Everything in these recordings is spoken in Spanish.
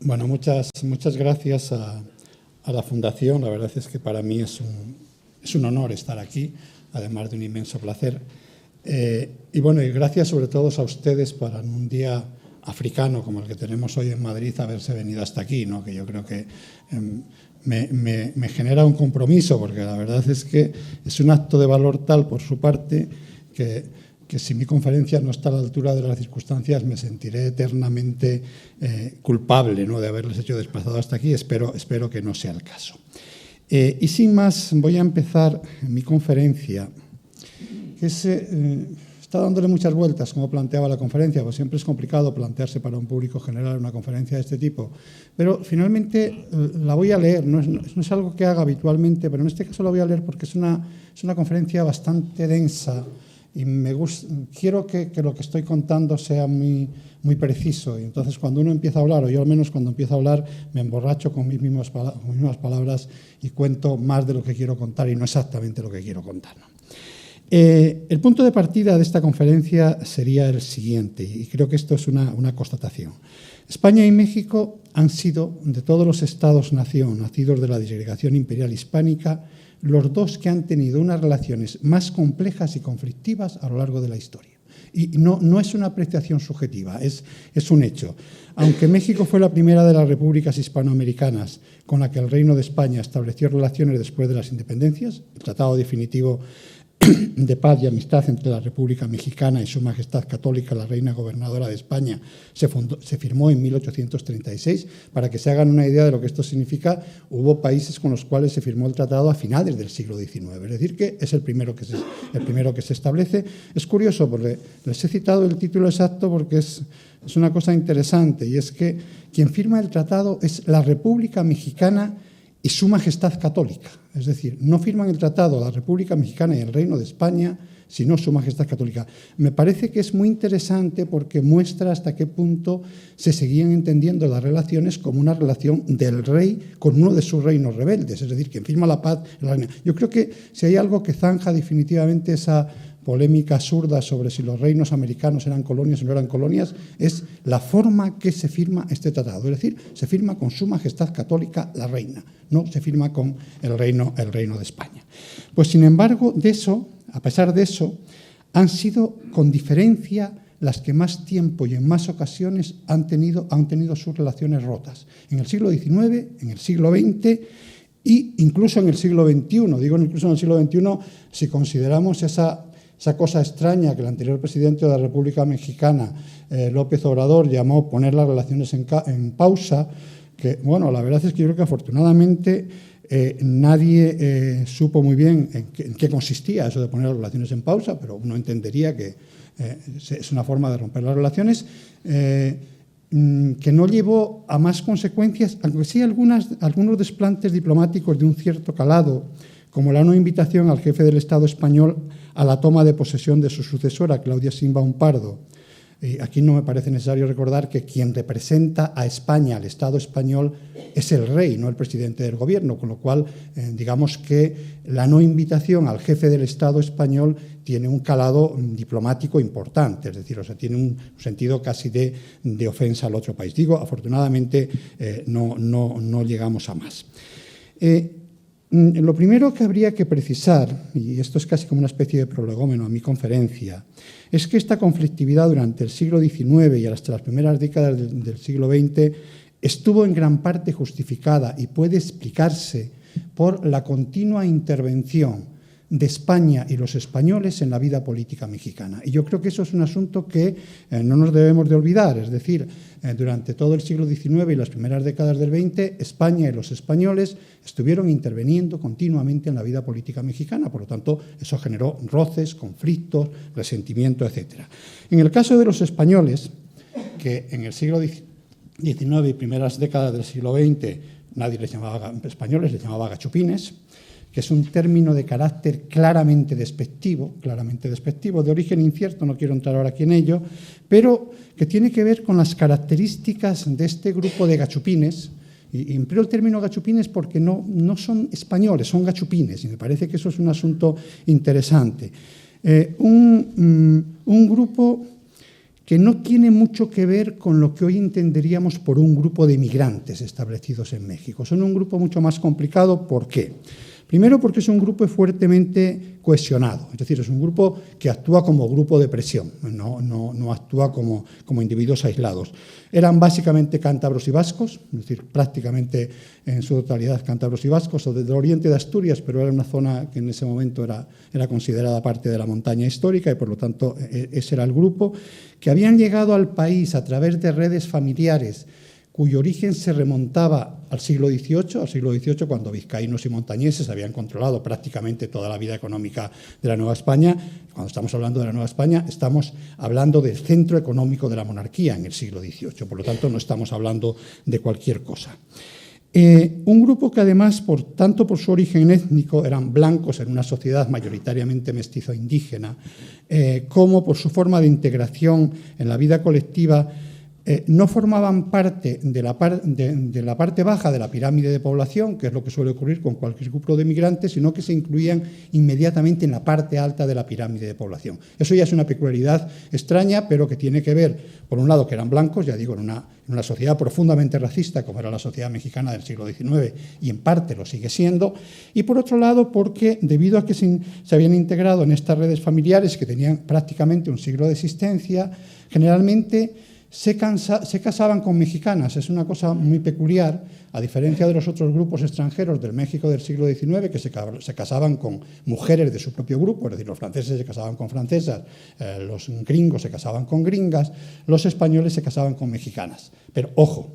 Bueno, muchas gracias a la Fundación. La verdad es que para mí es un honor estar aquí, además de un inmenso placer. Y bueno, y gracias sobre todo a ustedes para en un día africano como el que tenemos hoy en Madrid haberse venido hasta aquí, ¿no? Que yo creo que me genera un compromiso, porque la verdad es que es un acto de valor tal por su parte que si mi conferencia no está a la altura de las circunstancias me sentiré eternamente culpable, ¿no?, de haberles hecho desplazado hasta aquí. Espero que no sea el caso. Y sin más, voy a empezar mi conferencia, que está dándole muchas vueltas, como planteaba la conferencia, pues siempre es complicado plantearse para un público general una conferencia de este tipo, pero finalmente la voy a leer, no es algo que haga habitualmente, pero en este caso la voy a leer porque es una conferencia bastante densa, y quiero que lo que estoy contando sea muy preciso. Y entonces, cuando uno empieza a hablar, o yo al menos cuando empiezo a hablar, me emborracho con mis mismas palabras y cuento más de lo que quiero contar y no exactamente lo que quiero contar, ¿no? El punto de partida de esta conferencia sería el siguiente, y creo que esto es una constatación. España y México han sido, de todos los estados-nación nacidos de la disgregación imperial hispánica, los dos que han tenido unas relaciones más complejas y conflictivas a lo largo de la historia. Y no es una apreciación subjetiva, es un hecho. Aunque México fue la primera de las repúblicas hispanoamericanas con la que el Reino de España estableció relaciones después de las independencias, el Tratado Definitivo de paz y amistad entre la República Mexicana y Su Majestad Católica, la Reina Gobernadora de España, se firmó en 1836. Para que se hagan una idea de lo que esto significa, hubo países con los cuales se firmó el tratado a finales del siglo XIX. Es decir, que es el primero que se establece. Es curioso, porque les he citado el título exacto porque es una cosa interesante, y es que quien firma el tratado es la República Mexicana y Su Majestad Católica. Es decir, no firman el tratado la República Mexicana y el Reino de España, sino Su Majestad Católica. Me parece que es muy interesante porque muestra hasta qué punto se seguían entendiendo las relaciones como una relación del rey con uno de sus reinos rebeldes, es decir, quien firma la paz es la reina. Yo creo que si hay algo que zanja definitivamente esa polémica absurda sobre si los reinos americanos eran colonias o no eran colonias, es la forma que se firma este tratado. Es decir, se firma con Su Majestad Católica la Reina, no se firma con el Reino de España. Pues, sin embargo, a pesar de eso, han sido con diferencia las que más tiempo y en más ocasiones han tenido sus relaciones rotas. En el siglo XIX, en el siglo XX e incluso en el siglo XXI. Digo incluso en el siglo XXI si consideramos esa cosa extraña que el anterior presidente de la República Mexicana, López Obrador, llamó poner las relaciones en pausa, que, bueno, la verdad es que yo creo que afortunadamente nadie supo muy bien en qué consistía eso de poner las relaciones en pausa, pero uno entendería que es una forma de romper las relaciones, que no llevó a más consecuencias, aunque sí algunos desplantes diplomáticos de un cierto calado, como la no invitación al jefe del Estado español a la toma de posesión de su sucesora, Claudia Sheinbaum Pardo. Aquí no me parece necesario recordar que quien representa a España, al Estado español, es el rey, no el presidente del gobierno, con lo cual, digamos que la no invitación al jefe del Estado español tiene un calado diplomático importante, es decir, tiene un sentido casi de ofensa al otro país. Digo, afortunadamente no llegamos a más. Lo primero que habría que precisar, y esto es casi como una especie de prolegómeno a mi conferencia, es que esta conflictividad durante el siglo XIX y hasta las primeras décadas del siglo XX estuvo en gran parte justificada y puede explicarse por la continua intervención de España y los españoles en la vida política mexicana. Y yo creo que eso es un asunto que no nos debemos de olvidar. Es decir, durante todo el siglo XIX y las primeras décadas del XX, España y los españoles estuvieron interviniendo continuamente en la vida política mexicana. Por lo tanto, eso generó roces, conflictos, resentimiento, etc. En el caso de los españoles, que en el siglo XIX y primeras décadas del siglo XX nadie les llamaba españoles, les llamaba gachupines, que es un término de carácter claramente despectivo, de origen incierto, no quiero entrar ahora aquí en ello, pero que tiene que ver con las características de este grupo de gachupines. Y empleo el término gachupines porque no son españoles, son gachupines, y me parece que eso es un asunto interesante. Un grupo que no tiene mucho que ver con lo que hoy entenderíamos por un grupo de migrantes establecidos en México. Son un grupo mucho más complicado. ¿Por qué? Primero, porque es un grupo fuertemente cohesionado, es decir, es un grupo que actúa como grupo de presión, no actúa como individuos aislados. Eran básicamente cántabros y vascos, es decir, prácticamente en su totalidad cántabros y vascos, o desde el oriente de Asturias, pero era una zona que en ese momento era considerada parte de la montaña histórica y, por lo tanto, ese era el grupo, que habían llegado al país a través de redes familiares cuyo origen se remontaba al siglo XVIII, cuando vizcaínos y montañeses habían controlado prácticamente toda la vida económica de la Nueva España. Cuando estamos hablando de la Nueva España, estamos hablando del centro económico de la monarquía en el siglo XVIII, por lo tanto no estamos hablando de cualquier cosa. Un grupo que además, tanto por su origen étnico, eran blancos en una sociedad mayoritariamente mestizo-indígena, como por su forma de integración en la vida colectiva, no formaban parte de la parte baja de la pirámide de población, que es lo que suele ocurrir con cualquier grupo de migrantes, sino que se incluían inmediatamente en la parte alta de la pirámide de población. Eso ya es una peculiaridad extraña, pero que tiene que ver, por un lado, que eran blancos, ya digo, en una sociedad profundamente racista, como era la sociedad mexicana del siglo XIX, y en parte lo sigue siendo, y por otro lado, porque debido a que se habían integrado en estas redes familiares que tenían prácticamente un siglo de existencia, generalmente se casaban con mexicanas. Es una cosa muy peculiar, a diferencia de los otros grupos extranjeros del México del siglo XIX, que se casaban con mujeres de su propio grupo, es decir, los franceses se casaban con francesas, los gringos se casaban con gringas, los españoles se casaban con mexicanas. Pero, ojo,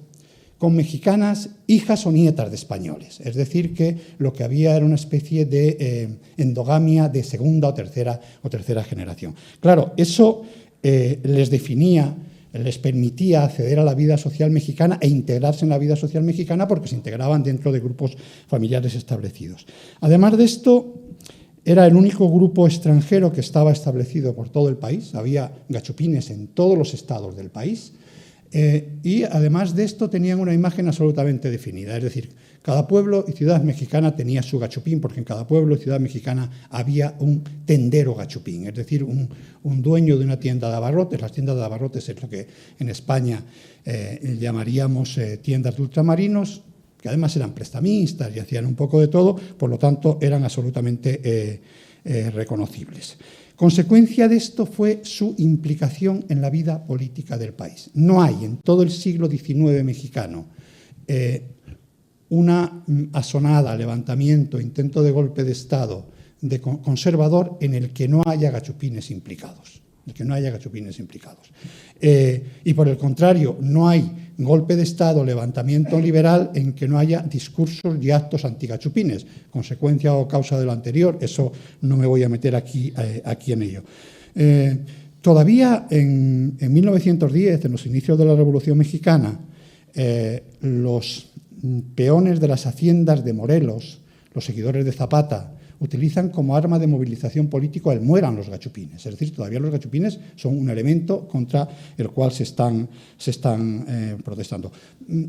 con mexicanas hijas o nietas de españoles. Es decir, que lo que había era una especie de endogamia de segunda o tercera generación. Claro, eso les permitía acceder a la vida social mexicana e integrarse en la vida social mexicana porque se integraban dentro de grupos familiares establecidos. Además de esto, era el único grupo extranjero que estaba establecido por todo el país. Había gachupines en todos los estados del país y, además de esto, tenían una imagen absolutamente definida. Es decir, cada pueblo y ciudad mexicana tenía su gachupín, porque en cada pueblo y ciudad mexicana había un tendero gachupín, es decir, un dueño de una tienda de abarrotes. Las tiendas de abarrotes es lo que en España llamaríamos tiendas de ultramarinos, que además eran prestamistas y hacían un poco de todo, por lo tanto eran absolutamente reconocibles. Consecuencia de esto fue su implicación en la vida política del país. No hay en todo el siglo XIX mexicano una asonada, levantamiento, intento de golpe de Estado conservador en el que no haya gachupines implicados. Y por el contrario, no hay golpe de Estado, levantamiento liberal en que no haya discursos y actos antigachupines. Consecuencia o causa de lo anterior, eso no me voy a meter aquí en ello. Todavía en 1910, en los inicios de la Revolución Mexicana, los peones de las haciendas de Morelos, los seguidores de Zapata, utilizan como arma de movilización política el mueran los gachupines. Es decir, todavía los gachupines son un elemento contra el cual se están protestando.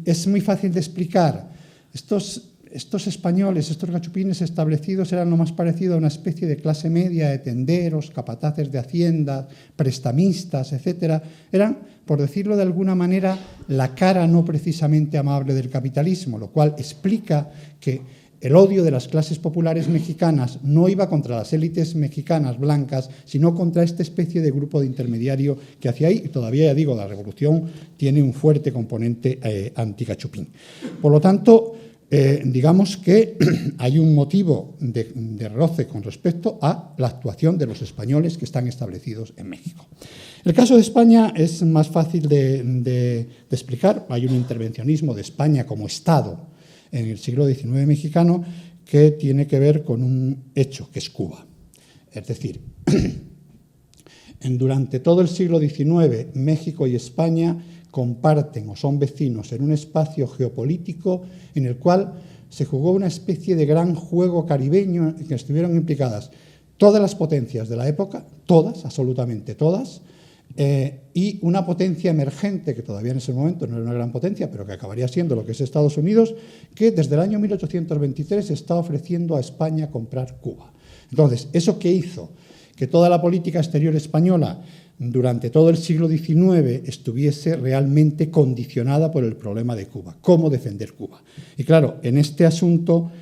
Es muy fácil de explicar. Estos españoles, estos gachupines establecidos eran lo más parecido a una especie de clase media de tenderos, capataces de hacienda, prestamistas, etcétera. Eran, por decirlo de alguna manera, la cara no precisamente amable del capitalismo, lo cual explica que el odio de las clases populares mexicanas no iba contra las élites mexicanas blancas, sino contra esta especie de grupo de intermediario que hacia ahí, y todavía, ya digo, la revolución tiene un fuerte componente antigachupín. Por lo tanto, digamos que hay un motivo de roce con respecto a la actuación de los españoles que están establecidos en México. El caso de España es más fácil de explicar. Hay un intervencionismo de España como Estado en el siglo XIX mexicano que tiene que ver con un hecho, que es Cuba. Es decir, durante todo el siglo XIX, México y España comparten o son vecinos en un espacio geopolítico en el cual se jugó una especie de gran juego caribeño en que estuvieron implicadas todas las potencias de la época, todas, absolutamente todas, y una potencia emergente, que todavía en ese momento no era una gran potencia, pero que acabaría siendo lo que es Estados Unidos, que desde el año 1823 está ofreciendo a España comprar Cuba. Entonces, ¿eso qué hizo? Que toda la política exterior española durante todo el siglo XIX estuviese realmente condicionada por el problema de Cuba, cómo defender Cuba. Y claro, en este asunto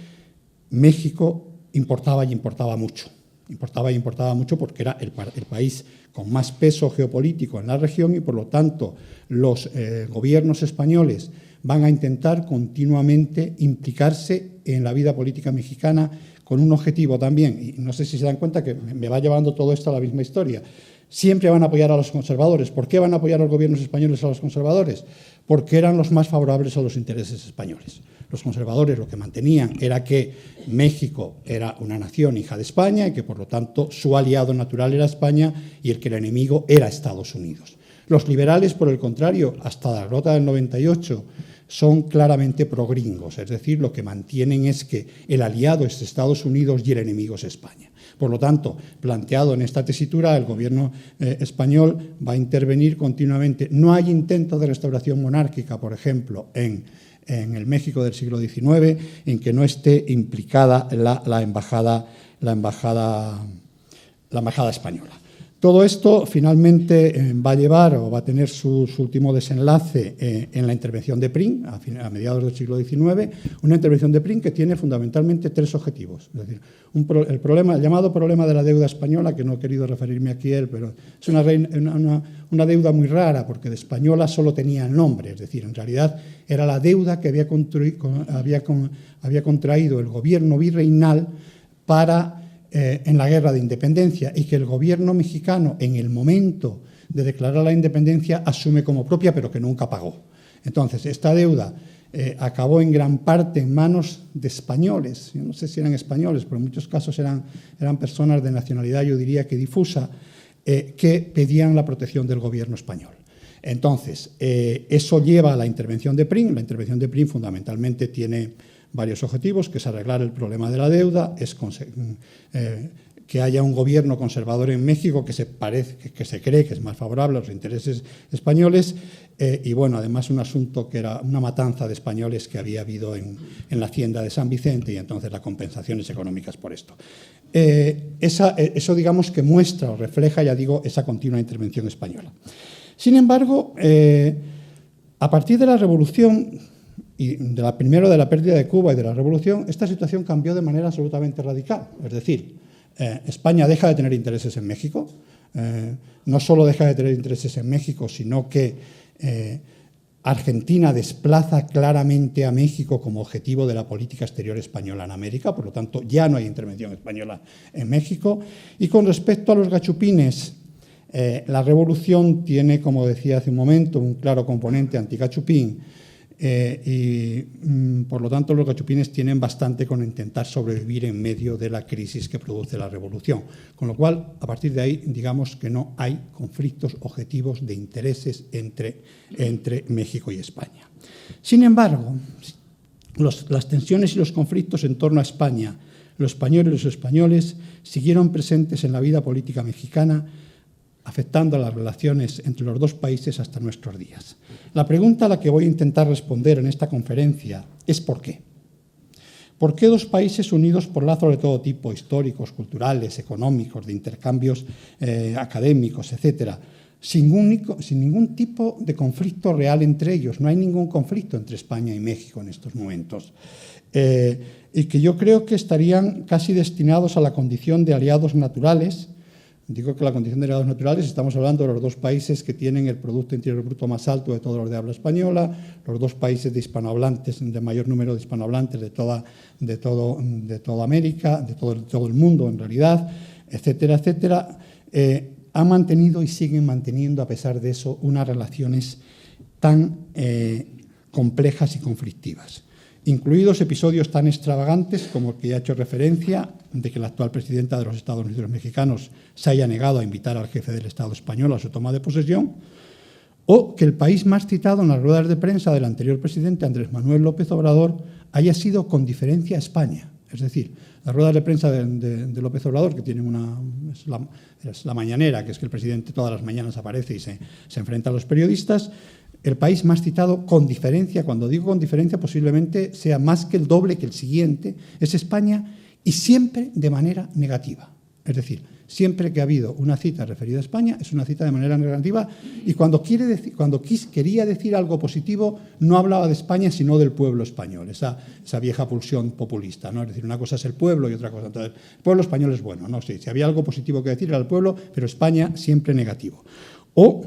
México importaba y importaba mucho. Importaba y importaba mucho porque era el país con más peso geopolítico en la región y, por lo tanto, los gobiernos españoles van a intentar continuamente implicarse en la vida política mexicana con un objetivo también, y no sé si se dan cuenta que me va llevando todo esto a la misma historia. Siempre van a apoyar a los conservadores. ¿Por qué van a apoyar a los gobiernos españoles a los conservadores? Porque eran los más favorables a los intereses españoles. Los conservadores lo que mantenían era que México era una nación hija de España y que, por lo tanto, su aliado natural era España y el que era enemigo era Estados Unidos. Los liberales, por el contrario, hasta la derrota del 98, son claramente progringos, es decir, lo que mantienen es que el aliado es Estados Unidos y el enemigo es España. Por lo tanto, planteado en esta tesitura, el gobierno español va a intervenir continuamente. No hay intento de restauración monárquica, por ejemplo, en el México del siglo XIX, en que no esté implicada la embajada española. Todo esto finalmente va a llevar o va a tener su último desenlace en la intervención de Prim a mediados del siglo XIX, una intervención de Prim que tiene fundamentalmente tres objetivos. Es decir, el llamado problema de la deuda española, que no he querido referirme aquí a él, pero es una deuda muy rara porque de española solo tenía el nombre, es decir, en realidad era la deuda que había contraído el gobierno virreinal en la guerra de independencia y que el gobierno mexicano en el momento de declarar la independencia asume como propia pero que nunca pagó. Entonces, esta deuda acabó en gran parte en manos de españoles. Yo no sé si eran españoles, pero en muchos casos eran personas de nacionalidad, yo diría que difusa, que pedían la protección del gobierno español. Entonces, eso lleva a la intervención de Prim. La intervención de Prim fundamentalmente tiene varios objetivos, que es arreglar el problema de la deuda, es que haya un gobierno conservador en México que se cree que es más favorable a los intereses españoles y, bueno, además un asunto que era una matanza de españoles que había habido en la hacienda de San Vicente y entonces las compensaciones económicas por esto. Eso, digamos, que muestra o refleja, ya digo, esa continua intervención española. Sin embargo, a partir de la Revolución y primero de la pérdida de Cuba y de la Revolución, esta situación cambió de manera absolutamente radical. Es decir, España deja de tener intereses en México, no solo deja de tener intereses en México, sino que Argentina desplaza claramente a México como objetivo de la política exterior española en América, por lo tanto ya no hay intervención española en México. Y con respecto a los gachupines, la Revolución tiene, como decía hace un momento, un claro componente antigachupín, y por lo tanto los gachupines tienen bastante con intentar sobrevivir en medio de la crisis que produce la revolución, con lo cual a partir de ahí digamos que no hay conflictos objetivos de intereses entre México y España. Sin embargo, las tensiones y los conflictos en torno a España, los españoles y los españoles siguieron presentes en la vida política mexicana, afectando a las relaciones entre los dos países hasta nuestros días. La pregunta a la que voy a intentar responder en esta conferencia es ¿por qué? ¿Por qué dos países unidos por lazos de todo tipo, históricos, culturales, económicos, de intercambios académicos, etcétera, sin ningún tipo de conflicto real entre ellos? No hay ningún conflicto entre España y México en estos momentos. Y que yo creo que estarían casi destinados a la condición de aliados naturales. Digo que la condición de aliados naturales, estamos hablando de los dos países que tienen el Producto Interior Bruto más alto de todos los de habla española, los dos países de hispanohablantes, de mayor número de hispanohablantes de toda América, de todo el mundo en realidad, etcétera, etcétera. Han mantenido y siguen manteniendo, a pesar de eso, unas relaciones tan complejas y conflictivas, incluidos episodios tan extravagantes como el que ya he hecho referencia, de que la actual presidenta de los Estados Unidos mexicanos se haya negado a invitar al jefe del Estado español a su toma de posesión, o que el país más citado en las ruedas de prensa del anterior presidente Andrés Manuel López Obrador haya sido con diferencia España. Es decir, las ruedas de prensa de López Obrador, que tienen es la mañanera, que es que el presidente todas las mañanas aparece y se enfrenta a los periodistas, el país más citado con diferencia, cuando digo con diferencia posiblemente sea más que el doble que el siguiente, es España, y siempre de manera negativa. Es decir, siempre que ha habido una cita referida a España, es una cita de manera negativa, y cuando quería decir algo positivo, no hablaba de España, sino del pueblo español, esa vieja pulsión populista, ¿no? Es decir, una cosa es el pueblo y otra cosa. Entonces, el pueblo español es bueno, ¿no? Sí, si había algo positivo que decir era el pueblo, pero España siempre negativo. O,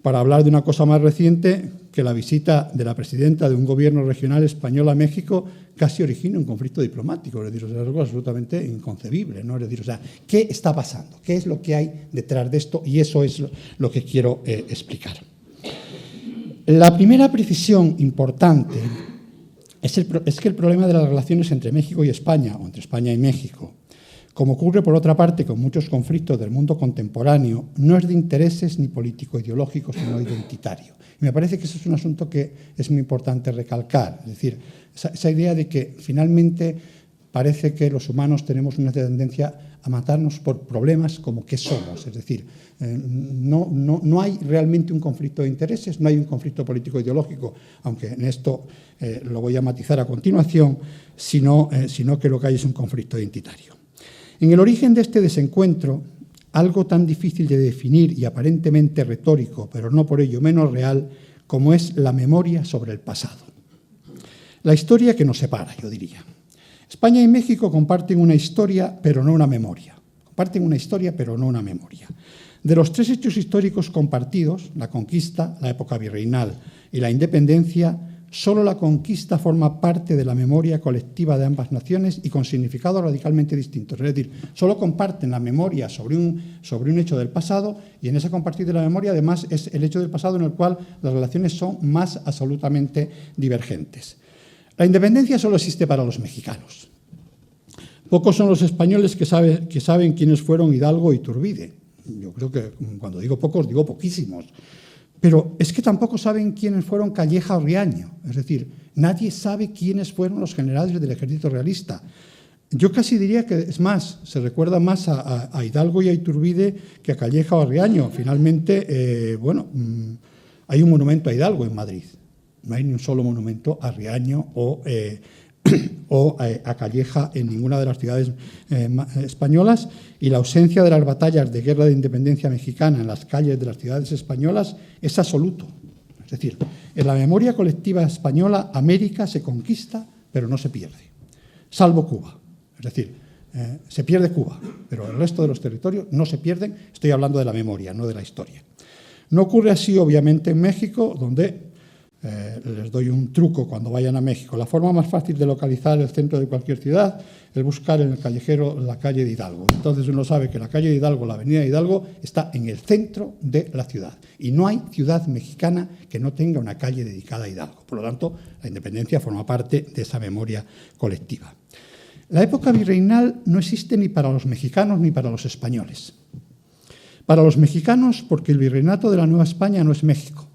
para hablar de una cosa más reciente, que la visita de la presidenta de un gobierno regional español a México casi origina un conflicto diplomático. Es decir, es algo absolutamente inconcebible, ¿no? Es decir, ¿qué está pasando? ¿Qué es lo que hay detrás de esto? Y eso es lo que quiero explicar. La primera precisión importante es que el problema de las relaciones entre México y España, o entre España y México, como ocurre, por otra parte, con muchos conflictos del mundo contemporáneo, no es de intereses ni político-ideológicos, sino identitario. Y me parece que ese es un asunto que es muy importante recalcar. Es decir, esa idea de que finalmente parece que los humanos tenemos una tendencia a matarnos por problemas como qué somos. Es decir, no hay realmente un conflicto de intereses, no hay un conflicto político-ideológico, aunque en esto lo voy a matizar a continuación, sino que lo que hay es un conflicto identitario. En el origen de este desencuentro, algo tan difícil de definir y aparentemente retórico, pero no por ello menos real, como es la memoria sobre el pasado. La historia que nos separa, yo diría. España y México comparten una historia, pero no una memoria. Comparten una historia, pero no una memoria. De los tres hechos históricos compartidos, la conquista, la época virreinal y la independencia, solo la conquista forma parte de la memoria colectiva de ambas naciones y con significados radicalmente distintos. Es decir, solo comparten la memoria sobre un hecho del pasado, y en esa compartir de la memoria, además, es el hecho del pasado en el cual las relaciones son más absolutamente divergentes. La independencia solo existe para los mexicanos. Pocos son los españoles que saben quiénes fueron Hidalgo y Iturbide. Yo creo que cuando digo pocos, digo poquísimos. Pero es que tampoco saben quiénes fueron Calleja o Riaño. Es decir, nadie sabe quiénes fueron los generales del ejército realista. Yo casi diría que, es más, se recuerda más a Hidalgo y a Iturbide que a Calleja o a Riaño. Finalmente, hay un monumento a Hidalgo en Madrid. No hay ni un solo monumento a Riaño o a Calleja en ninguna de las ciudades españolas, y la ausencia de las batallas de guerra de independencia mexicana en las calles de las ciudades españolas es absoluto. Es decir, en la memoria colectiva española, América se conquista, pero no se pierde, salvo Cuba. Es decir, se pierde Cuba, pero el resto de los territorios no se pierden. Estoy hablando de la memoria, no de la historia. No ocurre así, obviamente, en México, donde les doy un truco cuando vayan a México. La forma más fácil de localizar el centro de cualquier ciudad es buscar en el callejero la calle de Hidalgo. Entonces uno sabe que la calle de Hidalgo, la avenida de Hidalgo, está en el centro de la ciudad. Y no hay ciudad mexicana que no tenga una calle dedicada a Hidalgo. Por lo tanto, la independencia forma parte de esa memoria colectiva. La época virreinal no existe ni para los mexicanos ni para los españoles. Para los mexicanos, porque el virreinato de la Nueva España no es México,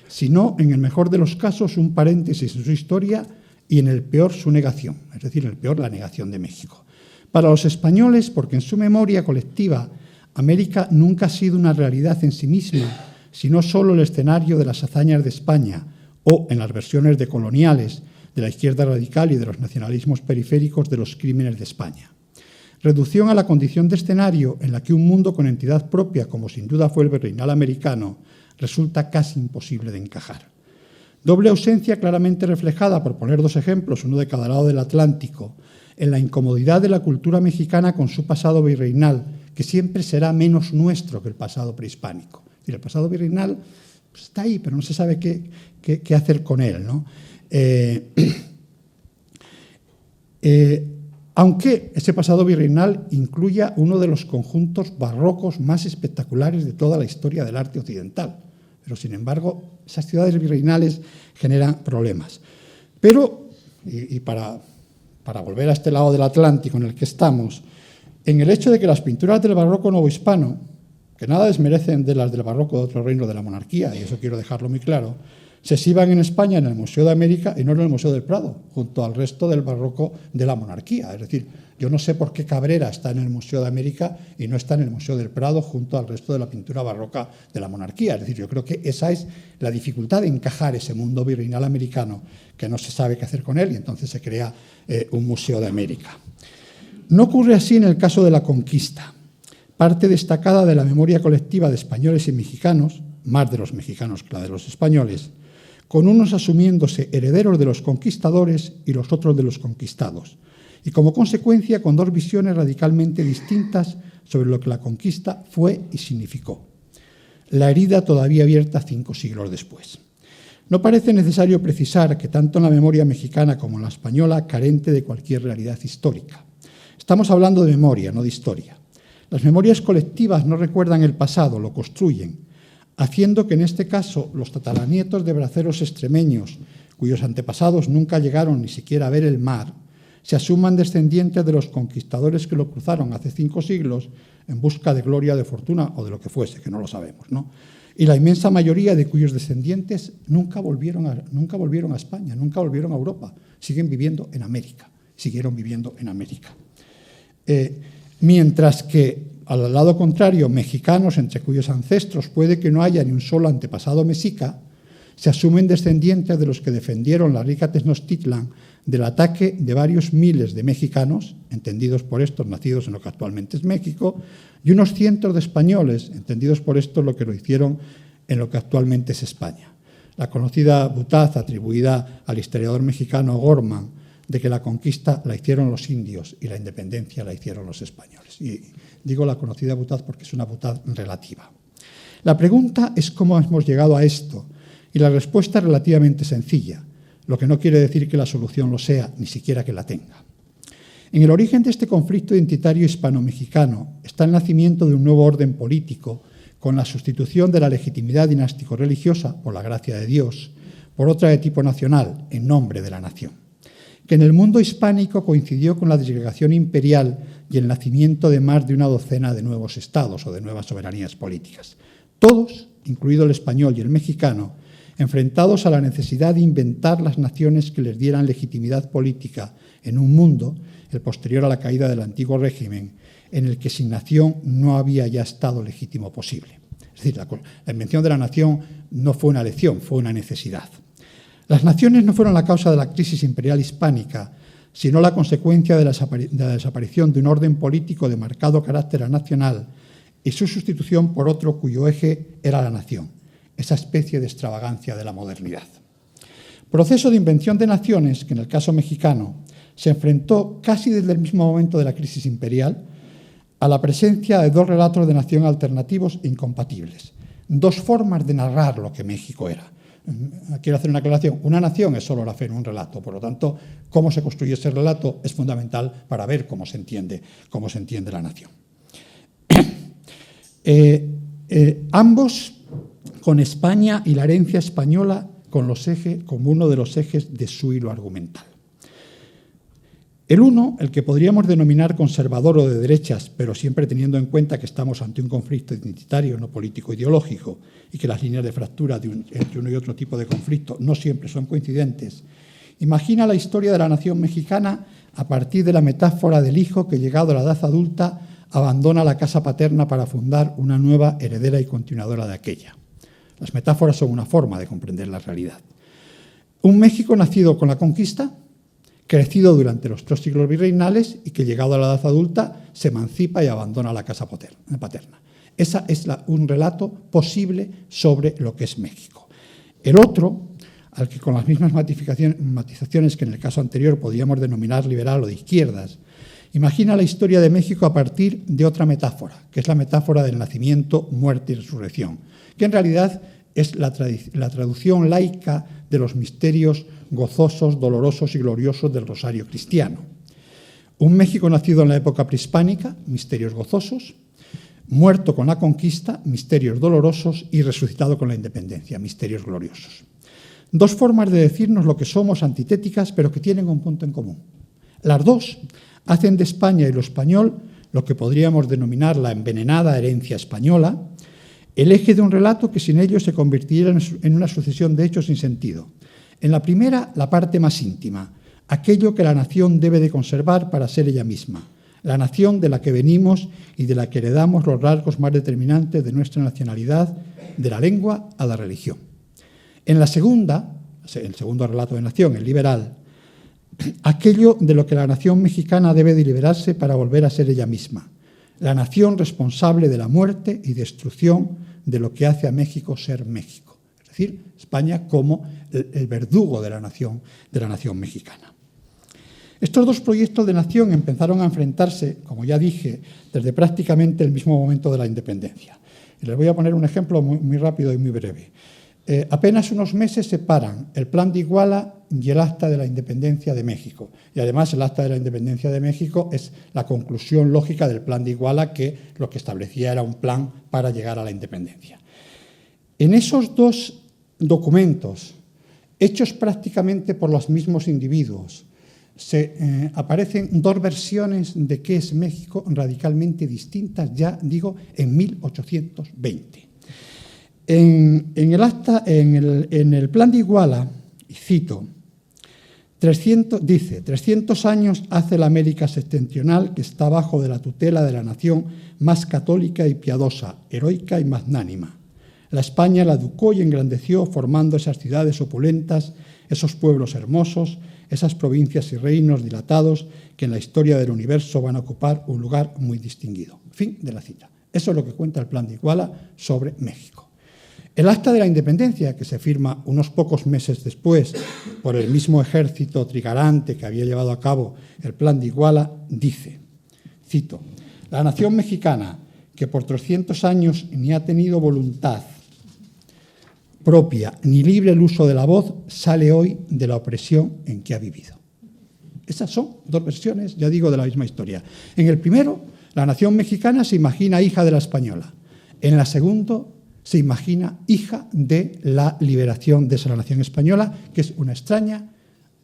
sino, en el mejor de los casos, un paréntesis en su historia y, en el peor, su negación, es decir, en el peor, la negación de México. Para los españoles, porque en su memoria colectiva América nunca ha sido una realidad en sí misma, sino solo el escenario de las hazañas de España o, en las versiones decoloniales, de la izquierda radical y de los nacionalismos periféricos, de los crímenes de España. Reducción a la condición de escenario en la que un mundo con entidad propia, como sin duda fue el virreinal americano, resulta casi imposible de encajar. Doble ausencia claramente reflejada, por poner dos ejemplos, uno de cada lado del Atlántico, en la incomodidad de la cultura mexicana con su pasado virreinal, que siempre será menos nuestro que el pasado prehispánico. Es decir, el pasado virreinal pues, está ahí, pero no se sabe qué hacer con él, ¿no? Aunque ese pasado virreinal incluya uno de los conjuntos barrocos más espectaculares de toda la historia del arte occidental. Pero, sin embargo, esas ciudades virreinales generan problemas. Pero, y para volver a este lado del Atlántico en el que estamos, en el hecho de que las pinturas del barroco novohispano, que nada desmerecen de las del barroco de otro reino de la monarquía, y eso quiero dejarlo muy claro, se exhiban en España en el Museo de América y no en el Museo del Prado, junto al resto del barroco de la monarquía. Es decir, yo no sé por qué Cabrera está en el Museo de América y no está en el Museo del Prado junto al resto de la pintura barroca de la monarquía. Es decir, yo creo que esa es la dificultad de encajar ese mundo virreinal americano, que no se sabe qué hacer con él, y entonces se crea un Museo de América. No ocurre así en el caso de la conquista. Parte destacada de la memoria colectiva de españoles y mexicanos, más de los mexicanos que la de los españoles, con unos asumiéndose herederos de los conquistadores y los otros de los conquistados, y como consecuencia con dos visiones radicalmente distintas sobre lo que la conquista fue y significó. La herida todavía abierta 5 siglos después. No parece necesario precisar que tanto en la memoria mexicana como en la española carente de cualquier realidad histórica. Estamos hablando de memoria, no de historia. Las memorias colectivas no recuerdan el pasado, lo construyen, haciendo que en este caso los tataranietos de braceros extremeños, cuyos antepasados nunca llegaron ni siquiera a ver el mar, se asuman descendientes de los conquistadores que lo cruzaron hace 5 siglos en busca de gloria, de fortuna o de lo que fuese, que no lo sabemos, ¿no? Y la inmensa mayoría de cuyos descendientes nunca volvieron a España, nunca volvieron a Europa, siguen viviendo en América, siguieron viviendo en América. Mientras que, al lado contrario, mexicanos entre cuyos ancestros puede que no haya ni un solo antepasado mexica, se asumen descendientes de los que defendieron la rica Tenochtitlan del ataque de varios miles de mexicanos, entendidos por estos nacidos en lo que actualmente es México, y unos cientos de españoles, entendidos por estos lo que lo hicieron en lo que actualmente es España. La conocida butaz atribuida al historiador mexicano Gorman, de que la conquista la hicieron los indios y la independencia la hicieron los españoles. Y digo la conocida butaz porque es una butaz relativa. La pregunta es cómo hemos llegado a esto, y la respuesta es relativamente sencilla, lo que no quiere decir que la solución lo sea, ni siquiera que la tenga. En el origen de este conflicto identitario hispano-mexicano está el nacimiento de un nuevo orden político con la sustitución de la legitimidad dinástico-religiosa, por la gracia de Dios, por otra de tipo nacional, en nombre de la nación, que en el mundo hispánico coincidió con la disgregación imperial y el nacimiento de más de una docena de nuevos estados o de nuevas soberanías políticas. Todos, incluido el español y el mexicano, enfrentados a la necesidad de inventar las naciones que les dieran legitimidad política en un mundo, el posterior a la caída del antiguo régimen, en el que sin nación no había ya estado legítimo posible. Es decir, la invención de la nación no fue una elección, fue una necesidad. Las naciones no fueron la causa de la crisis imperial hispánica, sino la consecuencia de la desaparición de un orden político de marcado carácter nacional y su sustitución por otro cuyo eje era la nación, esa especie de extravagancia de la modernidad. Proceso de invención de naciones que en el caso mexicano se enfrentó casi desde el mismo momento de la crisis imperial a la presencia de dos relatos de nación alternativos e incompatibles, dos formas de narrar lo que México era. Quiero hacer una aclaración. Una nación es solo la fe en un relato. Por lo tanto, cómo se construye ese relato es fundamental para ver cómo se entiende la nación. Ambos con España y la herencia española como uno de los ejes de su hilo argumental. El uno, el que podríamos denominar conservador o de derechas, pero siempre teniendo en cuenta que estamos ante un conflicto identitario, no político-ideológico, y que las líneas de fractura entre uno y otro tipo de conflicto no siempre son coincidentes, imagina la historia de la nación mexicana a partir de la metáfora del hijo que, llegado a la edad adulta, abandona la casa paterna para fundar una nueva heredera y continuadora de aquella. Las metáforas son una forma de comprender la realidad. Un México nacido con la conquista, crecido durante los 3 siglos virreinales y que, llegado a la edad adulta, se emancipa y abandona la casa paterna. Ese es un relato posible sobre lo que es México. El otro, al que con las mismas matizaciones que en el caso anterior podríamos denominar liberal o de izquierdas, imagina la historia de México a partir de otra metáfora, que es la metáfora del nacimiento, muerte y resurrección, que en realidad es la traducción laica de los misterios gozosos, dolorosos y gloriosos del rosario cristiano. Un México nacido en la época prehispánica, misterios gozosos; muerto con la conquista, misterios dolorosos; y resucitado con la independencia, misterios gloriosos. Dos formas de decirnos lo que somos antitéticas, pero que tienen un punto en común. Las dos hacen de España y lo español lo que podríamos denominar la envenenada herencia española, el eje de un relato que sin ello se convirtiera en una sucesión de hechos sin sentido. En la primera, la parte más íntima, aquello que la nación debe de conservar para ser ella misma, la nación de la que venimos y de la que heredamos los rasgos más determinantes de nuestra nacionalidad, de la lengua a la religión. En la segunda, el segundo relato de nación, el liberal, aquello de lo que la nación mexicana debe de liberarse para volver a ser ella misma, la nación responsable de la muerte y destrucción de lo que hace a México ser México, es decir, España como el verdugo de la nación mexicana. Estos dos proyectos de nación empezaron a enfrentarse, como ya dije, desde prácticamente el mismo momento de la independencia. Y les voy a poner un ejemplo muy rápido y muy breve. Apenas unos meses separan el Plan de Iguala y el Acta de la Independencia de México. Y además el Acta de la Independencia de México es la conclusión lógica del Plan de Iguala, que lo que establecía era un plan para llegar a la independencia. En esos dos documentos, hechos prácticamente por los mismos individuos, aparecen dos versiones de qué es México radicalmente distintas, ya digo, en 1820. En el Plan de Iguala, y cito, 300 años hace la América septentrional que está bajo de la tutela de la nación más católica y piadosa, heroica y magnánima. La España la educó y engrandeció formando esas ciudades opulentas, esos pueblos hermosos, esas provincias y reinos dilatados que en la historia del universo van a ocupar un lugar muy distinguido. Fin de la cita. Eso es lo que cuenta el Plan de Iguala sobre México. El Acta de la Independencia, que se firma unos pocos meses después por el mismo ejército trigarante que había llevado a cabo el Plan de Iguala, dice, cito, la nación mexicana, que por 300 años ni ha tenido voluntad propia ni libre el uso de la voz, sale hoy de la opresión en que ha vivido. Esas son dos versiones, ya digo, de la misma historia. En el primero, la nación mexicana se imagina hija de la española. En la segunda, se imagina hija de la liberación de esa nación española, que es una extraña,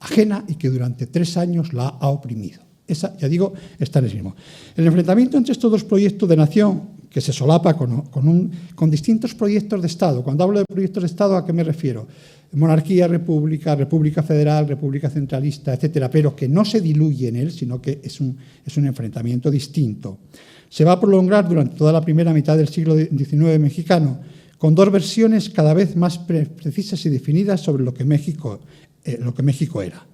ajena y que durante 3 años la ha oprimido. Esa, ya digo, está en el mismo. El enfrentamiento entre estos dos proyectos de nación, que se solapa con distintos proyectos de Estado. Cuando hablo de proyectos de Estado, ¿a qué me refiero? Monarquía, república, república federal, república centralista, etcétera, pero que no se diluye en él, sino que es un enfrentamiento distinto. Se va a prolongar durante toda la primera mitad del siglo XIX mexicano, con dos versiones cada vez más precisas y definidas sobre lo que México era.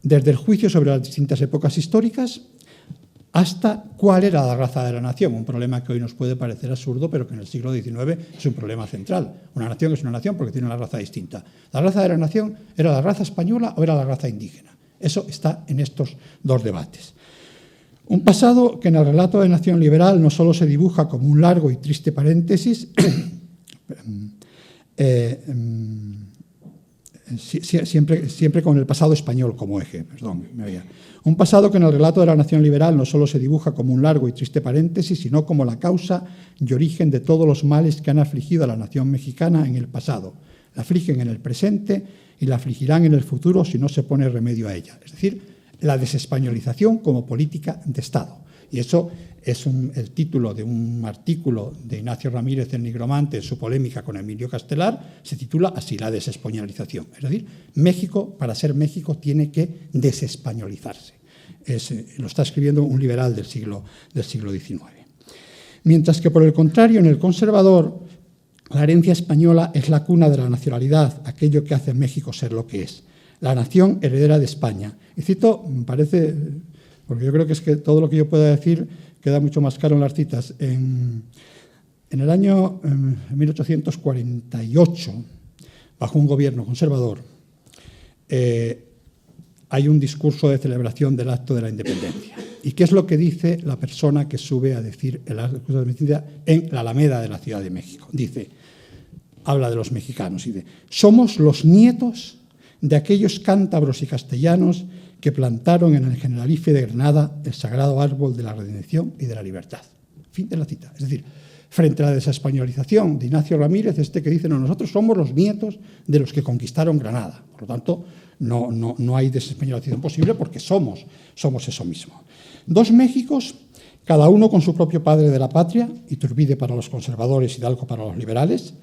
Desde el juicio sobre las distintas épocas históricas hasta cuál era la raza de la nación, un problema que hoy nos puede parecer absurdo, pero que en el siglo XIX es un problema central. Una nación es una nación porque tiene una raza distinta. ¿La raza de la nación era la raza española o era la raza indígena? Eso está en estos dos debates. Un pasado que en el relato de nación liberal no solo se dibuja como un largo y triste paréntesis, siempre con el pasado español como eje. Un pasado que en el relato de la nación liberal no solo se dibuja como un largo y triste paréntesis, sino como la causa y origen de todos los males que han afligido a la nación mexicana en el pasado. La afligen en el presente y la afligirán en el futuro si no se pone remedio a ella. Es decir, la desespañolización como política de Estado. Y eso es el título de un artículo de Ignacio Ramírez, el nigromante, en su polémica con Emilio Castelar, se titula así, la desespañolización. Es decir, México, para ser México, tiene que desespañolizarse. Lo está escribiendo un liberal del siglo XIX. Mientras que, por el contrario, en el conservador, la herencia española es la cuna de la nacionalidad, aquello que hace a México ser lo que es. La nación heredera de España. Y cito, me parece, porque yo creo que es que todo lo que yo pueda decir queda mucho más claro en las citas. En el año 1848, bajo un gobierno conservador, hay un discurso de celebración del acto de la independencia. ¿Y qué es lo que dice la persona que sube a decir el acto de la independencia en la Alameda de la Ciudad de México? Dice, habla de los mexicanos, y dice, somos los nietos de aquellos cántabros y castellanos que plantaron en el Generalife de Granada el sagrado árbol de la redención y de la libertad. Fin de la cita. Es decir, frente a la desespañolización de Ignacio Ramírez, que dice, no, nosotros somos los nietos de los que conquistaron Granada. Por lo tanto, no hay desespañolización posible porque somos eso mismo. Dos Méxicos cada uno con su propio padre de la patria, Iturbide para los conservadores, Hidalgo para los liberales,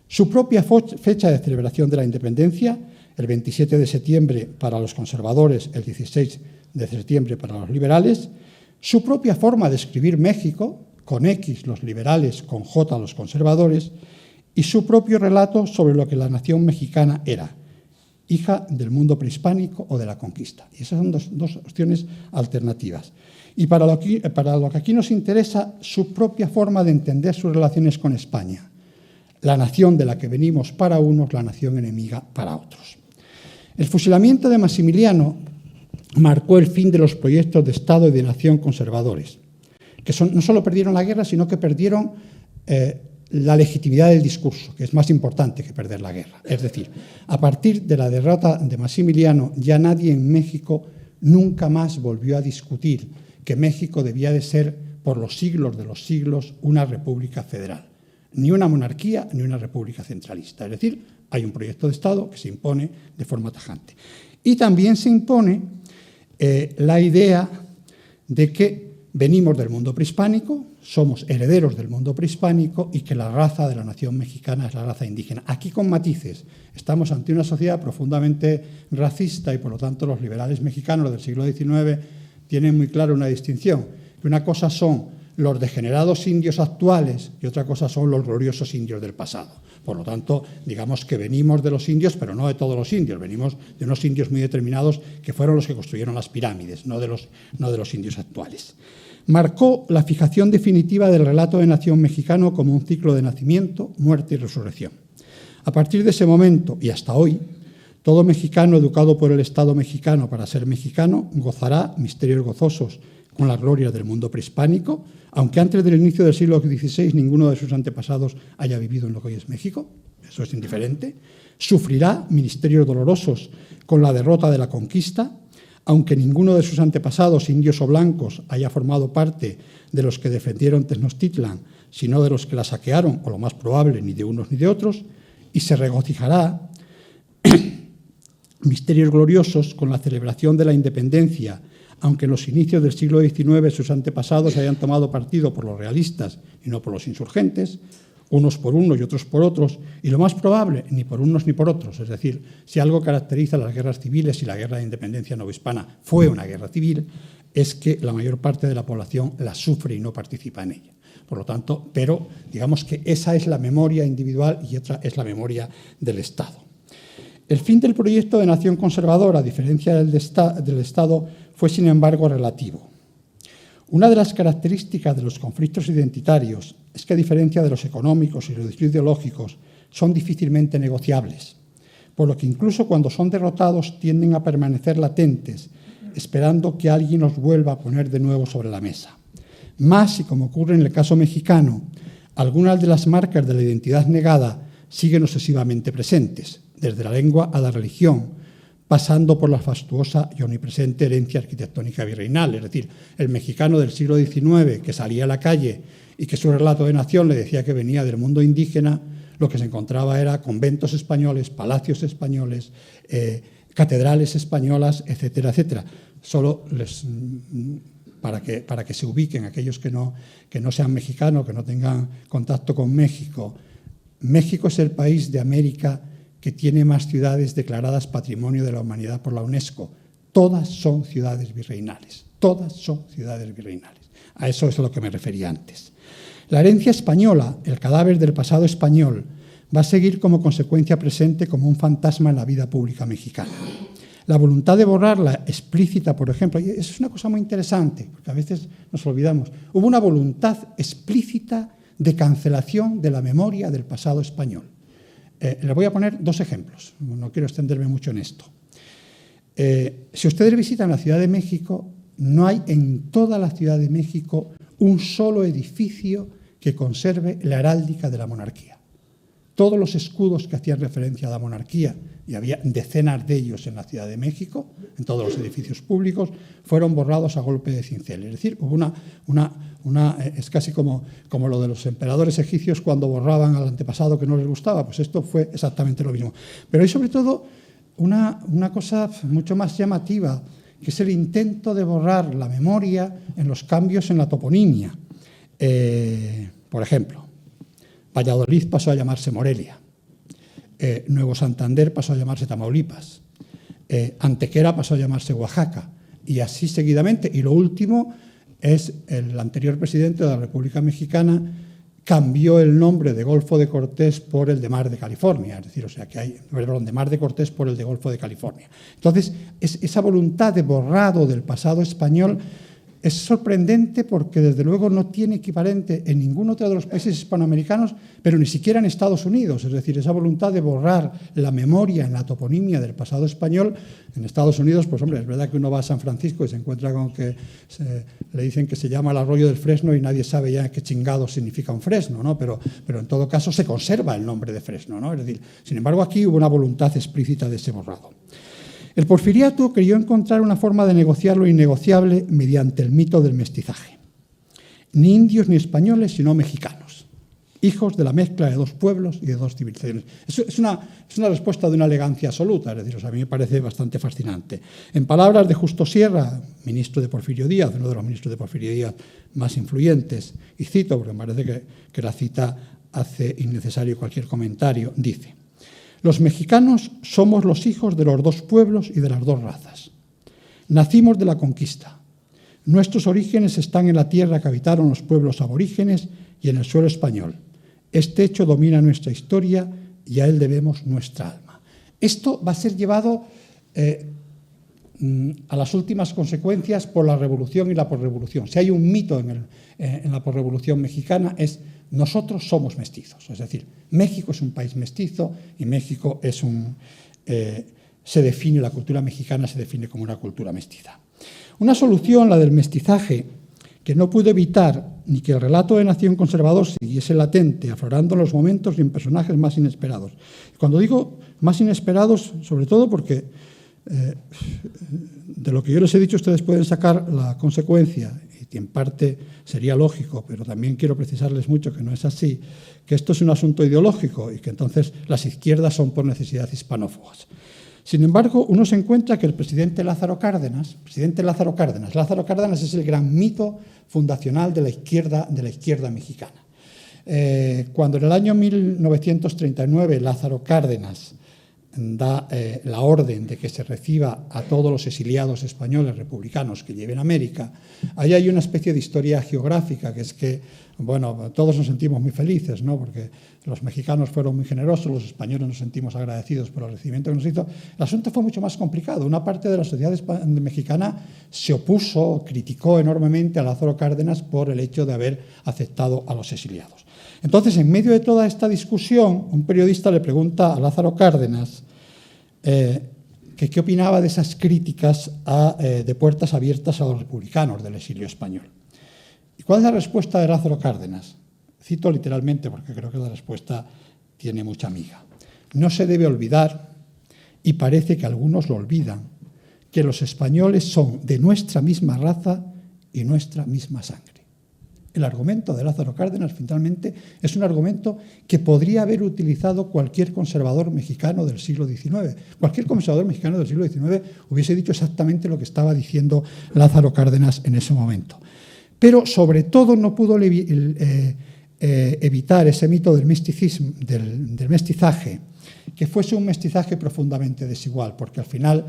su propia fecha de celebración de la independencia, el 27 de septiembre para los conservadores, el 16 de septiembre para los liberales, su propia forma de escribir México, con X los liberales, con J los conservadores, y su propio relato sobre lo que la nación mexicana era, hija del mundo prehispánico o de la conquista. Y esas son dos opciones alternativas. Y para lo que aquí nos interesa, su propia forma de entender sus relaciones con España. La nación de la que venimos para unos, la nación enemiga para otros. El fusilamiento de Maximiliano marcó el fin de los proyectos de Estado y de nación conservadores, que no solo perdieron la guerra, sino que perdieron la legitimidad del discurso, que es más importante que perder la guerra. Es decir, a partir de la derrota de Maximiliano, ya nadie en México nunca más volvió a discutir que México debía de ser, por los siglos de los siglos, una república federal. Ni una monarquía, ni una república centralista. Es decir, hay un proyecto de Estado que se impone de forma tajante. Y también se impone la idea de que venimos del mundo prehispánico, somos herederos del mundo prehispánico y que la raza de la nación mexicana es la raza indígena. Aquí con matices. Estamos ante una sociedad profundamente racista y por lo tanto los liberales mexicanos del siglo XIX tienen muy clara una distinción. Una cosa son los degenerados indios actuales y otra cosa son los gloriosos indios del pasado. Por lo tanto, digamos que venimos de los indios, pero no de todos los indios, venimos de unos indios muy determinados que fueron los que construyeron las pirámides, no de los indios actuales. Marcó la fijación definitiva del relato de nación mexicano como un ciclo de nacimiento, muerte y resurrección. A partir de ese momento y hasta hoy, todo mexicano educado por el Estado mexicano para ser mexicano gozará misterios gozosos con las glorias del mundo prehispánico, aunque antes del inicio del siglo XVI ninguno de sus antepasados haya vivido en lo que hoy es México, eso es indiferente. Sufrirá ministerios dolorosos con la derrota de la conquista, aunque ninguno de sus antepasados, indios o blancos, haya formado parte de los que defendieron Tenochtitlan, sino de los que la saquearon, o lo más probable, ni de unos ni de otros, y se regocijará misterios gloriosos con la celebración de la independencia, aunque en los inicios del siglo XIX sus antepasados hayan tomado partido por los realistas y no por los insurgentes, unos por unos y otros por otros, y lo más probable, ni por unos ni por otros. Es decir, si algo caracteriza las guerras civiles y la guerra de independencia novohispana fue una guerra civil, es que la mayor parte de la población la sufre y no participa en ella. Por lo tanto, pero digamos que esa es la memoria individual y otra es la memoria del Estado. El fin del proyecto de nación conservadora, a diferencia del Estado, fue, sin embargo, relativo. Una de las características de los conflictos identitarios es que, a diferencia de los económicos y los ideológicos, son difícilmente negociables, por lo que incluso cuando son derrotados tienden a permanecer latentes, esperando que alguien los vuelva a poner de nuevo sobre la mesa. Más, y como ocurre en el caso mexicano, algunas de las marcas de la identidad negada siguen obsesivamente presentes, desde la lengua a la religión, pasando por la fastuosa y omnipresente herencia arquitectónica virreinal. Es decir, el mexicano del siglo XIX que salía a la calle y que su relato de nación le decía que venía del mundo indígena, lo que se encontraba era conventos españoles, palacios españoles, catedrales españolas, etcétera, etcétera. Solo para que se ubiquen aquellos que no sean mexicanos, que no tengan contacto con México. México es el país de América que tiene más ciudades declaradas Patrimonio de la Humanidad por la UNESCO. Todas son ciudades virreinales, todas son ciudades virreinales. A eso es a lo que me refería antes. La herencia española, el cadáver del pasado español, va a seguir como consecuencia presente como un fantasma en la vida pública mexicana. La voluntad de borrarla explícita, por ejemplo, y eso es una cosa muy interesante, porque a veces nos olvidamos, hubo una voluntad explícita de cancelación de la memoria del pasado español. Les voy a poner dos ejemplos, no quiero extenderme mucho en esto. Si ustedes visitan la Ciudad de México, no hay en toda la Ciudad de México un solo edificio que conserve la heráldica de la monarquía. Todos los escudos que hacían referencia a la monarquía, y había decenas de ellos en la Ciudad de México, en todos los edificios públicos, fueron borrados a golpe de cincel. Es decir, hubo es casi como lo de los emperadores egipcios cuando borraban al antepasado que no les gustaba, pues esto fue exactamente lo mismo. Pero hay sobre todo una cosa mucho más llamativa, que es el intento de borrar la memoria en los cambios en la toponimia. Por ejemplo, Valladolid pasó a llamarse Morelia, Nuevo Santander pasó a llamarse Tamaulipas, Antequera pasó a llamarse Oaxaca, y así seguidamente. Y lo último es el anterior presidente de la República Mexicana cambió el nombre de Golfo de Cortés por el de Mar de California, es decir, o sea que hay, perdón, de Mar de Cortés por el de Golfo de California. Entonces, esa voluntad de borrado del pasado español es sorprendente porque, desde luego, no tiene equivalente en ningún otro de los países hispanoamericanos, pero ni siquiera en Estados Unidos. Es decir, esa voluntad de borrar la memoria en la toponimia del pasado español. En Estados Unidos, pues hombre, es verdad que uno va a San Francisco y se encuentra con que le dicen que se llama el arroyo del Fresno y nadie sabe ya qué chingado significa un fresno, ¿no? Pero en todo caso se conserva el nombre de Fresno, ¿no? Es decir, sin embargo, aquí hubo una voluntad explícita de ese borrado. El porfiriato creyó encontrar una forma de negociar lo innegociable mediante el mito del mestizaje. Ni indios ni españoles, sino mexicanos, hijos de la mezcla de dos pueblos y de dos civilizaciones. Es una respuesta de una elegancia absoluta, es decir, o sea, a mí me parece bastante fascinante. En palabras de Justo Sierra, ministro de Porfirio Díaz, uno de los ministros de Porfirio Díaz más influyentes, y cito, porque me parece que la cita hace innecesario cualquier comentario, dice: los mexicanos somos los hijos de los dos pueblos y de las dos razas. Nacimos de la conquista. Nuestros orígenes están en la tierra que habitaron los pueblos aborígenes y en el suelo español. Este hecho domina nuestra historia y a él debemos nuestra alma. Esto va a ser llevado a las últimas consecuencias por la revolución y la posrevolución. Si hay un mito en la posrevolución mexicana es: nosotros somos mestizos, es decir, México es un país mestizo y México es la cultura mexicana se define como una cultura mestiza. Una solución, la del mestizaje, que no pudo evitar ni que el relato de nación conservador siguiese latente, aflorando en los momentos y en personajes más inesperados. Cuando digo más inesperados, sobre todo porque de lo que yo les he dicho ustedes pueden sacar la consecuencia, y en parte sería lógico, pero también quiero precisarles mucho que no es así, que esto es un asunto ideológico y que entonces las izquierdas son por necesidad hispanófogas. Sin embargo, uno se encuentra que el presidente Lázaro Cárdenas es el gran mito fundacional de la izquierda mexicana. Cuando en el año 1939 Lázaro Cárdenas da la orden de que se reciba a todos los exiliados españoles republicanos que lleven a América, ahí hay una especie de historia geográfica, que es que, bueno, todos nos sentimos muy felices, ¿no? Porque los mexicanos fueron muy generosos, los españoles nos sentimos agradecidos por el recibimiento que nos hizo. El asunto fue mucho más complicado. Una parte de la sociedad mexicana se opuso, criticó enormemente a Lázaro Cárdenas por el hecho de haber aceptado a los exiliados. Entonces, en medio de toda esta discusión, un periodista le pregunta a Lázaro Cárdenas que qué opinaba de esas críticas de puertas abiertas a los republicanos del exilio español. ¿Y cuál es la respuesta de Lázaro Cárdenas? Cito literalmente porque creo que la respuesta tiene mucha miga. No se debe olvidar, y parece que algunos lo olvidan, que los españoles son de nuestra misma raza y nuestra misma sangre. El argumento de Lázaro Cárdenas, finalmente, es un argumento que podría haber utilizado cualquier conservador mexicano del siglo XIX. Cualquier conservador mexicano del siglo XIX hubiese dicho exactamente lo que estaba diciendo Lázaro Cárdenas en ese momento. Pero, sobre todo, no pudo evitar ese mito del misticismo, del mestizaje, que fuese un mestizaje profundamente desigual, porque al final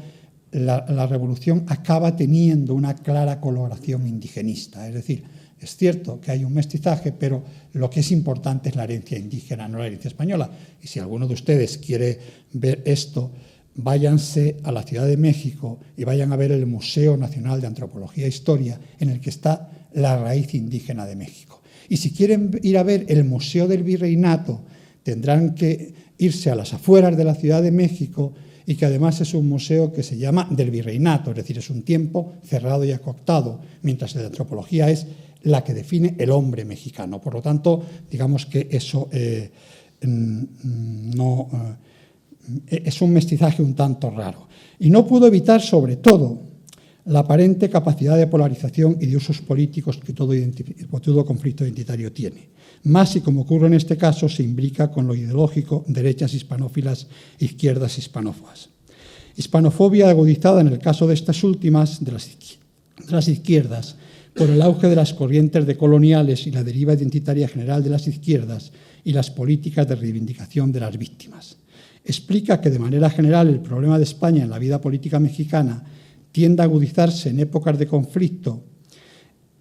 la revolución acaba teniendo una clara coloración indigenista, es decir, es cierto que hay un mestizaje, pero lo que es importante es la herencia indígena, no la herencia española. Y si alguno de ustedes quiere ver esto, váyanse a la Ciudad de México y vayan a ver el Museo Nacional de Antropología e Historia, en el que está la raíz indígena de México. Y si quieren ir a ver el Museo del Virreinato, tendrán que irse a las afueras de la Ciudad de México, y que además es un museo que se llama del Virreinato, es decir, es un tiempo cerrado y acoactado, mientras la antropología es la que define el hombre mexicano. Por lo tanto, digamos que eso es un mestizaje un tanto raro. Y no pudo evitar, sobre todo, la aparente capacidad de polarización y de usos políticos que todo conflicto identitario tiene. Más si, como ocurre en este caso, se imbrica con lo ideológico, derechas hispanófilas, izquierdas hispanófonas. Hispanofobia agudizada en el caso de estas últimas, de las izquierdas, por el auge de las corrientes decoloniales y la deriva identitaria general de las izquierdas y las políticas de reivindicación de las víctimas. Explica que de manera general el problema de España en la vida política mexicana tiende a agudizarse en épocas de conflicto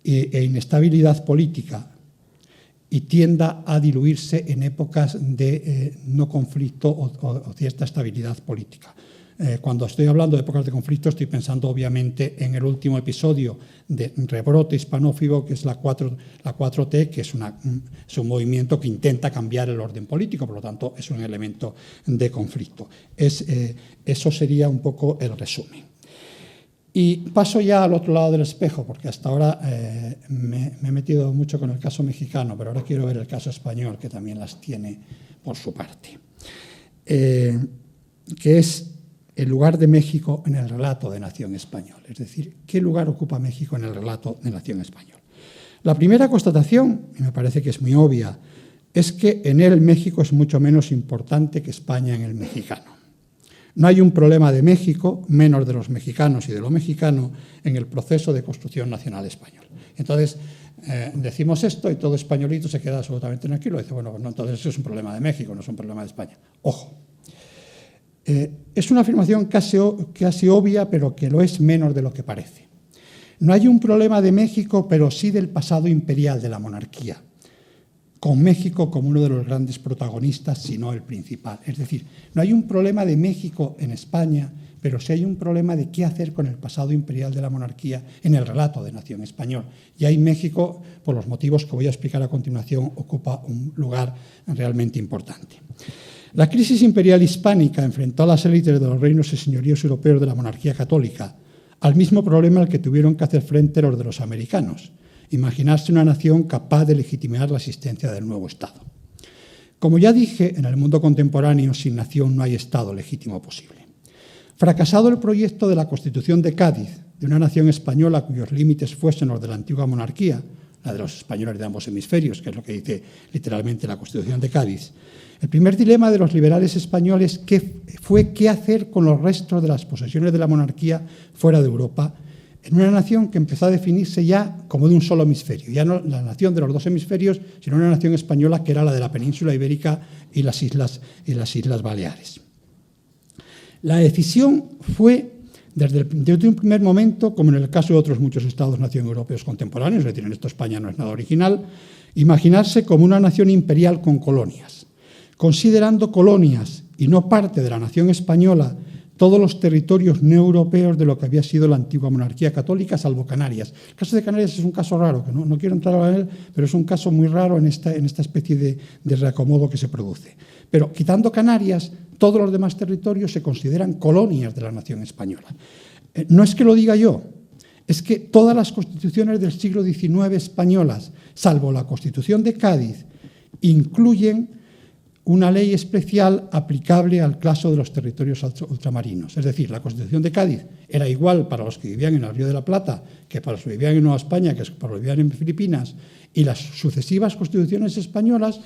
e inestabilidad política y tienda a diluirse en épocas de no conflicto o cierta estabilidad política. Cuando estoy hablando de épocas de conflicto estoy pensando obviamente en el último episodio de rebrote hispanófobo, que es la 4T, que es un movimiento que intenta cambiar el orden político, por lo tanto es un elemento de conflicto. Eso sería un poco el resumen. Y paso ya al otro lado del espejo, porque hasta ahora me he metido mucho con el caso mexicano, pero ahora quiero ver el caso español, que también las tiene por su parte, que es el lugar de México en el relato de nación español. Es decir, ¿qué lugar ocupa México en el relato de nación español? La primera constatación, y me parece que es muy obvia, es que en él México es mucho menos importante que España en el mexicano. No hay un problema de México, menos de los mexicanos y de lo mexicano, en el proceso de construcción nacional español. Entonces, decimos esto y todo españolito se queda absolutamente tranquilo. Dice, bueno, pues no, entonces eso es un problema de México, no es un problema de España. Ojo. Es una afirmación casi obvia, pero que lo es menos de lo que parece. No hay un problema de México, pero sí del pasado imperial de la monarquía, con México como uno de los grandes protagonistas, si no el principal. Es decir, no hay un problema de México en España, pero sí hay un problema de qué hacer con el pasado imperial de la monarquía en el relato de nación español. Y ahí México, por los motivos que voy a explicar a continuación, ocupa un lugar realmente importante. La crisis imperial hispánica enfrentó a las élites de los reinos y señoríos europeos de la monarquía católica al mismo problema al que tuvieron que hacer frente los de los americanos: imaginarse una nación capaz de legitimar la existencia del nuevo Estado. Como ya dije, en el mundo contemporáneo, sin nación no hay Estado legítimo posible. Fracasado el proyecto de la Constitución de Cádiz, de una nación española cuyos límites fuesen los de la antigua monarquía, la de los españoles de ambos hemisferios, que es lo que dice literalmente la Constitución de Cádiz, el primer dilema de los liberales españoles fue qué hacer con los restos de las posesiones de la monarquía fuera de Europa, en una nación que empezó a definirse ya como de un solo hemisferio, ya no la nación de los dos hemisferios, sino una nación española que era la de la península ibérica y las Islas Baleares. La decisión fue, desde un primer momento, como en el caso de otros muchos estados-nación europeos contemporáneos, es decir, en esto España no es nada original, imaginarse como una nación imperial con colonias, considerando colonias y no parte de la nación española todos los territorios no europeos de lo que había sido la antigua monarquía católica, salvo Canarias. El caso de Canarias es un caso raro, que no quiero entrar en él, pero es un caso muy raro en esta especie de reacomodo que se produce. Pero quitando Canarias, todos los demás territorios se consideran colonias de la nación española. No es que lo diga yo, es que todas las constituciones del siglo XIX españolas, salvo la Constitución de Cádiz, incluyen una ley especial aplicable al caso de los territorios ultramarinos. Es decir, la Constitución de Cádiz era igual para los que vivían en el Río de la Plata que para los que vivían en Nueva España, que para los que vivían en Filipinas, y las sucesivas constituciones españolas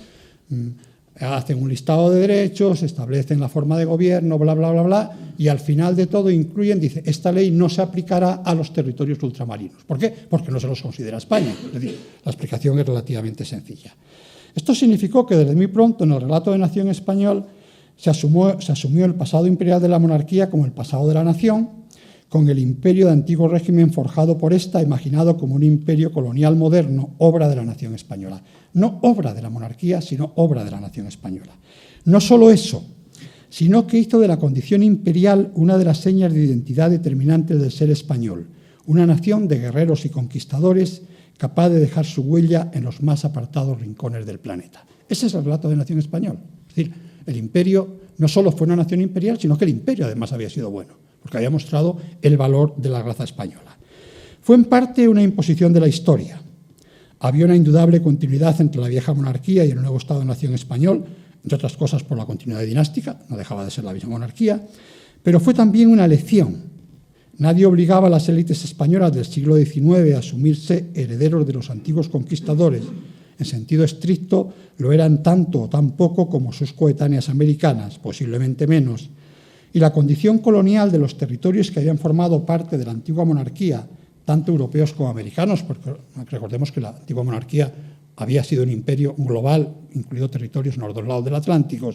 hacen un listado de derechos, establecen la forma de gobierno, bla, bla, bla, bla, y al final de todo incluyen, dice, esta ley no se aplicará a los territorios ultramarinos. ¿Por qué? Porque no se los considera España. Es decir, la explicación es relativamente sencilla. Esto significó que desde muy pronto en el relato de nación español se asumió el pasado imperial de la monarquía como el pasado de la nación, con el imperio de antiguo régimen forjado por esta, imaginado como un imperio colonial moderno, obra de la nación española. No obra de la monarquía, sino obra de la nación española. No solo eso, sino que hizo de la condición imperial una de las señas de identidad determinantes del ser español, una nación de guerreros y conquistadores capaz de dejar su huella en los más apartados rincones del planeta. Ese es el relato de nación español. Es decir, el imperio no solo fue una nación imperial, sino que el imperio además había sido bueno, porque había mostrado el valor de la raza española. Fue en parte una imposición de la historia. Había una indudable continuidad entre la vieja monarquía y el nuevo Estado de Nación español, entre otras cosas por la continuidad dinástica, no dejaba de ser la misma monarquía, pero fue también una elección. Nadie obligaba a las élites españolas del siglo XIX a asumirse herederos de los antiguos conquistadores. En sentido estricto, lo eran tanto o tan poco como sus coetáneas americanas, posiblemente menos. y la condición colonial de los territorios que habían formado parte de la antigua monarquía, tanto europeos como americanos, porque recordemos que la antigua monarquía había sido un imperio global, incluido territorios en los dos lados del Atlántico.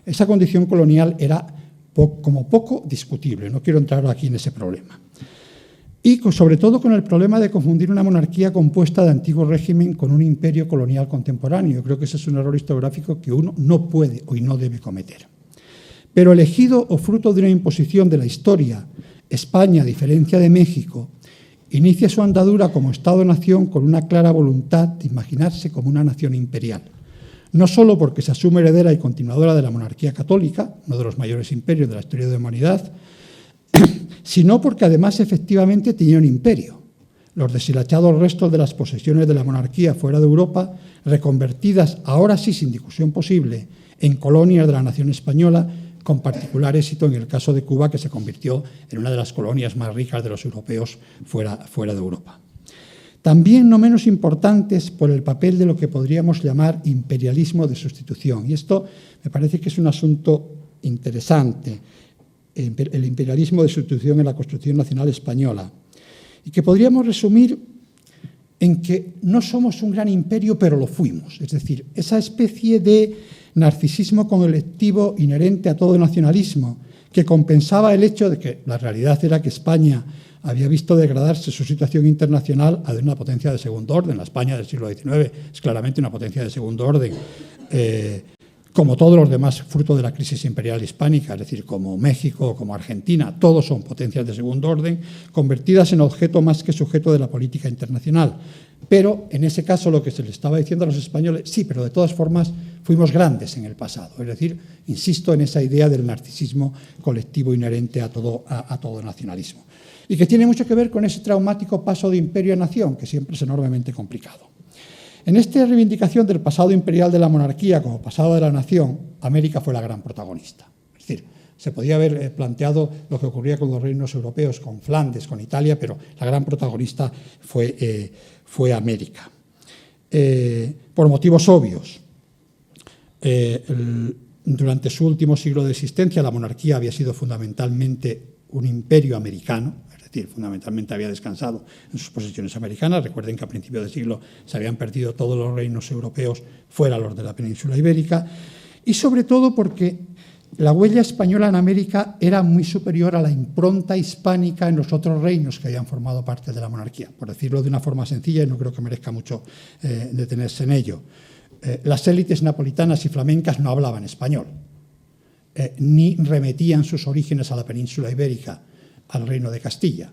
Esa condición colonial era como poco discutible, no quiero entrar aquí en ese problema. Y sobre todo con el problema de confundir una monarquía compuesta de antiguo régimen con un imperio colonial contemporáneo. Yo creo que ese es un error historiográfico que uno no puede y no debe cometer. Pero elegido o fruto de una imposición de la historia, España, a diferencia de México, inicia su andadura como Estado-nación con una clara voluntad de imaginarse como una nación imperial. No solo porque se asume heredera y continuadora de la monarquía católica, uno de los mayores imperios de la historia de la humanidad, sino porque además efectivamente tenía un imperio. Los deshilachados restos de las posesiones de la monarquía fuera de Europa, reconvertidas ahora sí sin discusión posible en colonias de la nación española, con particular éxito en el caso de Cuba, que se convirtió en una de las colonias más ricas de los europeos fuera de Europa. También no menos importantes por el papel de lo que podríamos llamar imperialismo de sustitución. Y esto me parece que es un asunto interesante, el imperialismo de sustitución en la construcción nacional española, y que podríamos resumir en que no somos un gran imperio, pero lo fuimos. Es decir, esa especie de narcisismo colectivo inherente a todo nacionalismo, que compensaba el hecho de que la realidad era que España había visto degradarse su situación internacional a de una potencia de segundo orden. La España del siglo XIX es claramente una potencia de segundo orden, como todos los demás fruto de la crisis imperial hispánica, es decir, como México, como Argentina, todos son potencias de segundo orden, convertidas en objeto más que sujeto de la política internacional. Pero en ese caso lo que se le estaba diciendo a los españoles, sí, pero de todas formas fuimos grandes en el pasado. Es decir, insisto en esa idea del narcisismo colectivo inherente a todo nacionalismo. Y que tiene mucho que ver con ese traumático paso de imperio a nación, que siempre es enormemente complicado. En esta reivindicación del pasado imperial de la monarquía como pasado de la nación, América fue la gran protagonista. Es decir, se podía haber planteado lo que ocurría con los reinos europeos, con Flandes, con Italia, pero la gran protagonista fue América. Por motivos obvios. Durante su último siglo de existencia, la monarquía había sido fundamentalmente un imperio americano, es decir, fundamentalmente había descansado en sus posesiones americanas. Recuerden que a principios del siglo se habían perdido todos los reinos europeos fuera los de la península ibérica, y sobre todo porque la huella española en América era muy superior a la impronta hispánica en los otros reinos que habían formado parte de la monarquía. Por decirlo de una forma sencilla, y no creo que merezca mucho detenerse en ello, las élites napolitanas y flamencas no hablaban español, ni remetían sus orígenes a la península ibérica, al reino de Castilla.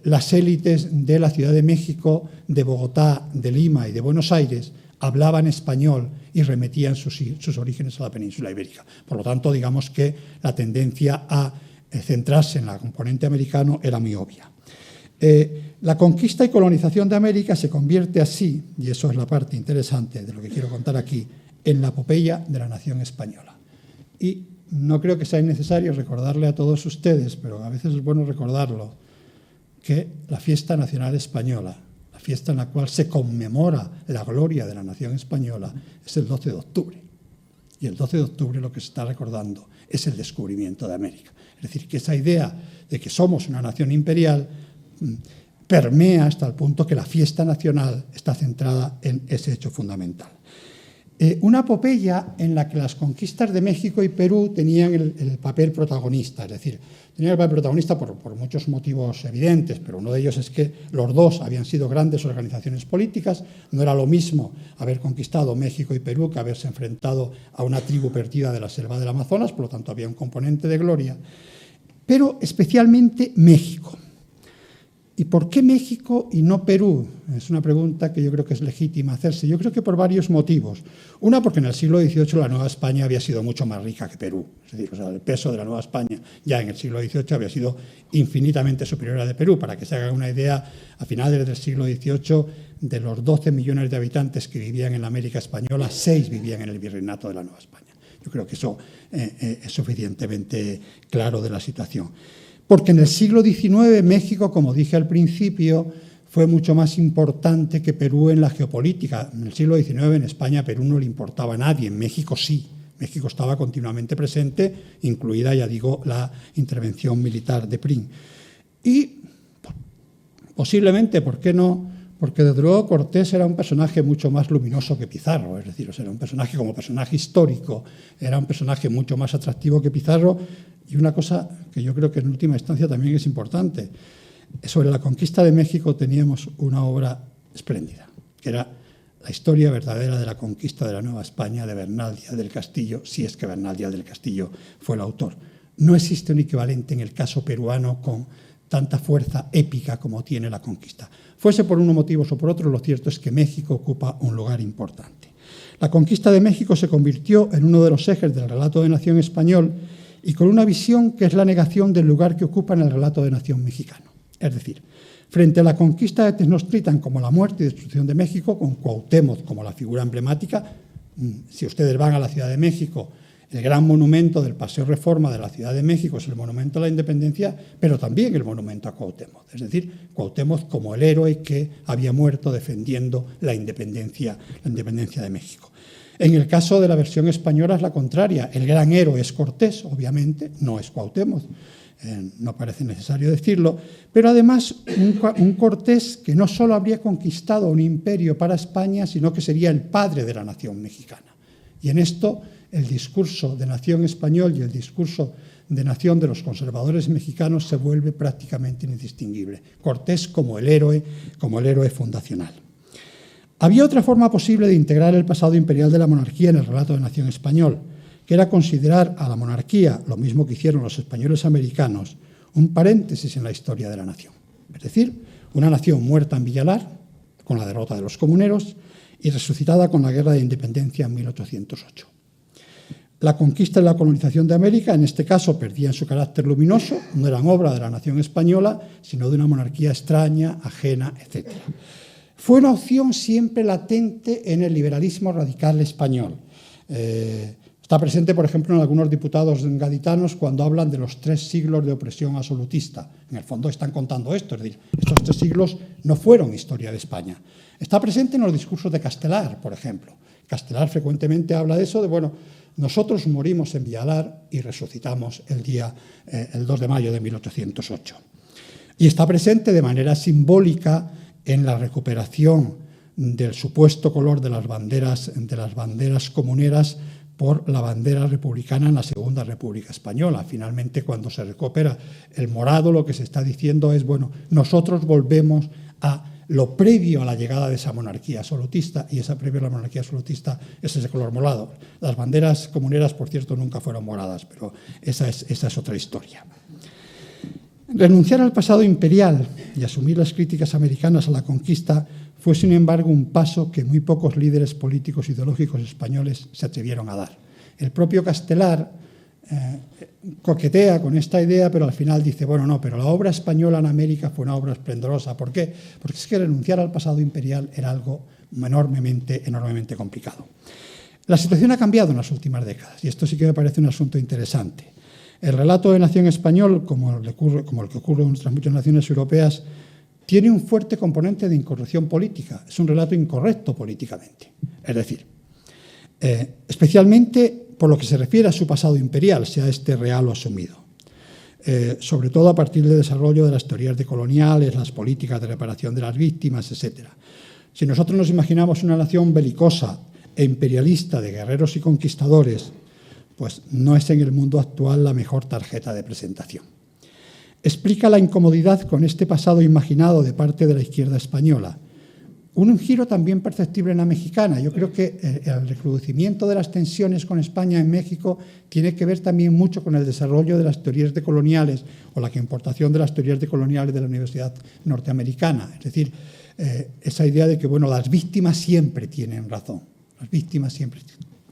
Las élites de la Ciudad de México, de Bogotá, de Lima y de Buenos Aires hablaban español y remetían sus orígenes a la península ibérica. Por lo tanto, digamos que la tendencia a centrarse en la componente americano era muy obvia. La conquista y colonización de América se convierte así, y eso es la parte interesante de lo que quiero contar aquí, en la epopeya de la nación española. Y no creo que sea necesario recordarle a todos ustedes, pero a veces es bueno recordarlo, que la fiesta nacional española, la fiesta en la cual se conmemora la gloria de la nación española, es el 12 de octubre. Y el 12 de octubre lo que se está recordando es el descubrimiento de América. Es decir, que esa idea de que somos una nación imperial permea hasta el punto que la fiesta nacional está centrada en ese hecho fundamental. Una epopeya en la que las conquistas de México y Perú tenían el papel protagonista, es decir, tenían el papel protagonista por muchos motivos evidentes, pero uno de ellos es que los dos habían sido grandes organizaciones políticas. No era lo mismo haber conquistado México y Perú que haberse enfrentado a una tribu perdida de la selva del Amazonas, por lo tanto había un componente de gloria, pero especialmente México. ¿Y por qué México y no Perú? Es una pregunta que yo creo que es legítima hacerse. Yo creo que por varios motivos. Una, porque en el siglo XVIII la Nueva España había sido mucho más rica que Perú. Es decir, el peso de la Nueva España ya en el siglo XVIII había sido infinitamente superior al de Perú. Para que se hagan una idea, a finales del siglo XVIII, de los 12 millones de habitantes que vivían en la América española, 6 vivían en el virreinato de la Nueva España. Yo creo que eso es suficientemente claro de la situación. Porque en el siglo XIX México, como dije al principio, fue mucho más importante que Perú en la geopolítica. En el siglo XIX en España Perú no le importaba a nadie, en México sí. México estaba continuamente presente, incluida, ya digo, la intervención militar de Prim. Y posiblemente, ¿por qué no? Porque desde luego Cortés era un personaje mucho más luminoso que Pizarro, es decir, era un personaje como personaje histórico, era un personaje mucho más atractivo que Pizarro, y una cosa que yo creo que en última instancia también es importante, sobre la conquista de México teníamos una obra espléndida, que era la historia verdadera de la conquista de la Nueva España de Bernal Díaz del Castillo, si es que Bernal Díaz del Castillo fue el autor. No existe un equivalente en el caso peruano con tanta fuerza épica como tiene la conquista. Fuese por unos motivos o por otros, lo cierto es que México ocupa un lugar importante. La conquista de México se convirtió en uno de los ejes del relato de nación español y con una visión que es la negación del lugar que ocupa en el relato de nación mexicano. Es decir, frente a la conquista de Tenochtitlan como la muerte y destrucción de México, con Cuauhtémoc como la figura emblemática, si ustedes van a la Ciudad de México, el gran monumento del Paseo Reforma de la Ciudad de México es el monumento a la independencia, pero también el monumento a Cuauhtémoc. Es decir, Cuauhtémoc como el héroe que había muerto defendiendo la independencia de México. En el caso de la versión española es la contraria. El gran héroe es Cortés, obviamente, no es Cuauhtémoc. No parece necesario decirlo, pero además un Cortés que no solo habría conquistado un imperio para España, sino que sería el padre de la nación mexicana. Y en esto el discurso de nación español y el discurso de nación de los conservadores mexicanos se vuelve prácticamente indistinguible. Cortés como el héroe fundacional. Había otra forma posible de integrar el pasado imperial de la monarquía en el relato de nación español, que era considerar a la monarquía, lo mismo que hicieron los españoles americanos, un paréntesis en la historia de la nación. Es decir, una nación muerta en Villalar, con la derrota de los comuneros, y resucitada con la Guerra de Independencia en 1808. La conquista y la colonización de América, en este caso, perdían su carácter luminoso, no eran obra de la nación española, sino de una monarquía extraña, ajena, etc. Fue una opción siempre latente en el liberalismo radical español. Está presente, por ejemplo, en algunos diputados gaditanos cuando hablan de los 3 siglos de opresión absolutista. En el fondo están contando esto, es decir, estos 3 siglos no fueron historia de España. Está presente en los discursos de Castelar, por ejemplo. Castelar frecuentemente habla de eso, de, bueno, nosotros morimos en Villalar y resucitamos el 2 de mayo de 1808. Y está presente de manera simbólica en la recuperación del supuesto color de las banderas comuneras por la bandera republicana en la Segunda República Española. Finalmente, cuando se recupera el morado, lo que se está diciendo es, bueno, nosotros volvemos a lo previo a la llegada de esa monarquía absolutista, y esa previo a la monarquía absolutista es ese color morado. Las banderas comuneras, por cierto, nunca fueron moradas, pero esa es otra historia. Renunciar al pasado imperial y asumir las críticas americanas a la conquista fue, sin embargo, un paso que muy pocos líderes políticos ideológicos españoles se atrevieron a dar. El propio Castelar coquetea con esta idea, pero al final dice, bueno, no, pero la obra española en América fue una obra esplendorosa. ¿Por qué? Porque es que renunciar al pasado imperial era algo enormemente complicado. La situación ha cambiado en las últimas décadas, y esto sí que me parece un asunto interesante. El relato de nación español, como el que ocurre en otras muchas naciones europeas, tiene un fuerte componente de incorrección política. Es un relato incorrecto políticamente. Es decir, especialmente por lo que se refiere a su pasado imperial, sea este real o asumido. Sobre todo a partir del desarrollo de las teorías decoloniales, las políticas de reparación de las víctimas, etc. Si nosotros nos imaginamos una nación belicosa e imperialista de guerreros y conquistadores, pues no es en el mundo actual la mejor tarjeta de presentación. Explica la incomodidad con este pasado imaginado de parte de la izquierda española. Un giro también perceptible en la mexicana. Yo creo que el recrudecimiento de las tensiones con España en México tiene que ver también mucho con el desarrollo de las teorías decoloniales o la importación de las teorías decoloniales de la Universidad Norteamericana. Es decir, esa idea de que, bueno, las víctimas siempre tienen razón. Las víctimas siempre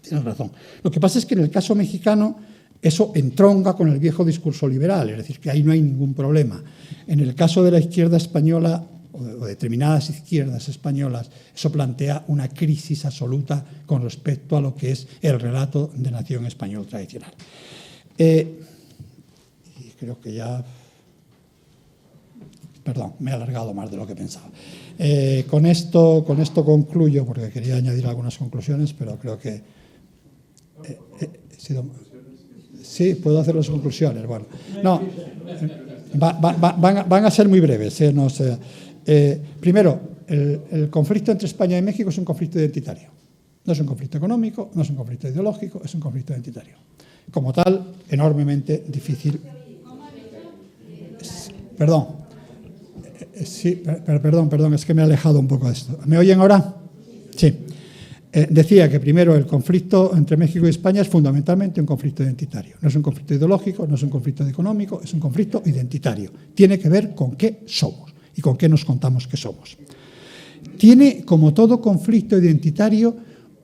tienen razón. Lo que pasa es que en el caso mexicano eso entronca con el viejo discurso liberal, es decir, que ahí no hay ningún problema. En el caso de la izquierda española o determinadas izquierdas españolas, eso plantea una crisis absoluta con respecto a lo que es el relato de nación español tradicional. Y creo que ya... Perdón, me he alargado más de lo que pensaba. Con esto concluyo, porque quería añadir algunas conclusiones, pero creo que Sí, puedo hacer las conclusiones. Bueno, no, van a ser muy breves. No sé. Primero, el conflicto entre España y México es un conflicto identitario. No es un conflicto económico, no es un conflicto ideológico, es un conflicto identitario. Como tal, enormemente difícil. Perdón. Sí, perdón, es que me he alejado un poco de esto. ¿Me oyen ahora? Sí. Decía que primero el conflicto entre México y España es fundamentalmente un conflicto identitario. No es un conflicto ideológico, no es un conflicto económico, es un conflicto identitario. Tiene que ver con qué somos y con qué nos contamos que somos. Tiene, como todo conflicto identitario,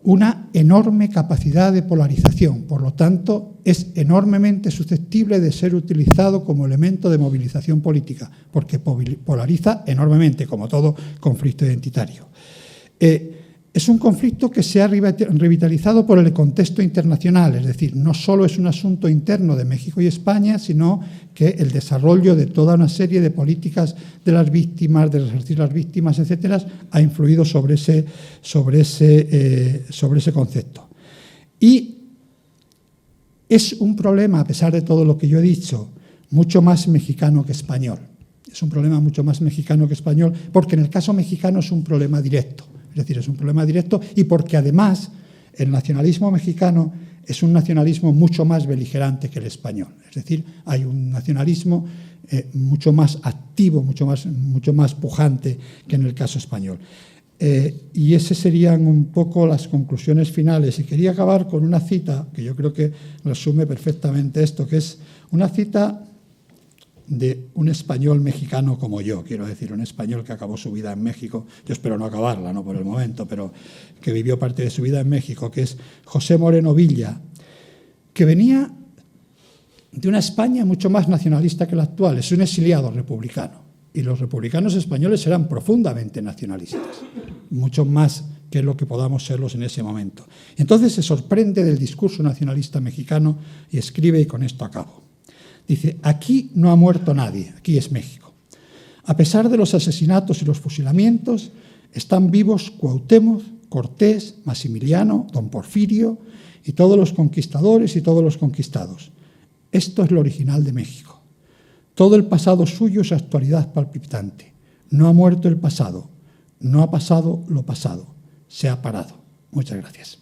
una enorme capacidad de polarización. Por lo tanto, es enormemente susceptible de ser utilizado como elemento de movilización política, porque polariza enormemente, como todo conflicto identitario. Es un conflicto que se ha revitalizado por el contexto internacional, es decir, no solo es un asunto interno de México y España, sino que el desarrollo de toda una serie de políticas de las víctimas, de resarcir las víctimas, etcétera, ha influido sobre ese concepto. Y es un problema, a pesar de todo lo que yo he dicho, mucho más mexicano que español. Es un problema mucho más mexicano que español, porque en el caso mexicano es un problema directo. Es decir, es un problema directo y porque además el nacionalismo mexicano es un nacionalismo mucho más beligerante que el español. Es decir, hay un nacionalismo mucho más activo, mucho más pujante que en el caso español. Y esas serían un poco las conclusiones finales. Y quería acabar con una cita que yo creo que resume perfectamente esto, que es una cita de un español mexicano como yo, quiero decir, un español que acabó su vida en México, yo espero no acabarla, no por el momento, pero que vivió parte de su vida en México, que es José Moreno Villa, que venía de una España mucho más nacionalista que la actual, es un exiliado republicano, y los republicanos españoles eran profundamente nacionalistas, mucho más que lo que podamos serlos en ese momento. Entonces se sorprende del discurso nacionalista mexicano y escribe, y con esto acabo. Dice, aquí no ha muerto nadie, aquí es México. A pesar de los asesinatos y los fusilamientos, están vivos Cuauhtémoc, Cortés, Maximiliano, don Porfirio y todos los conquistadores y todos los conquistados. Esto es lo original de México. Todo el pasado suyo es actualidad palpitante. No ha muerto el pasado, no ha pasado lo pasado, se ha parado. Muchas gracias.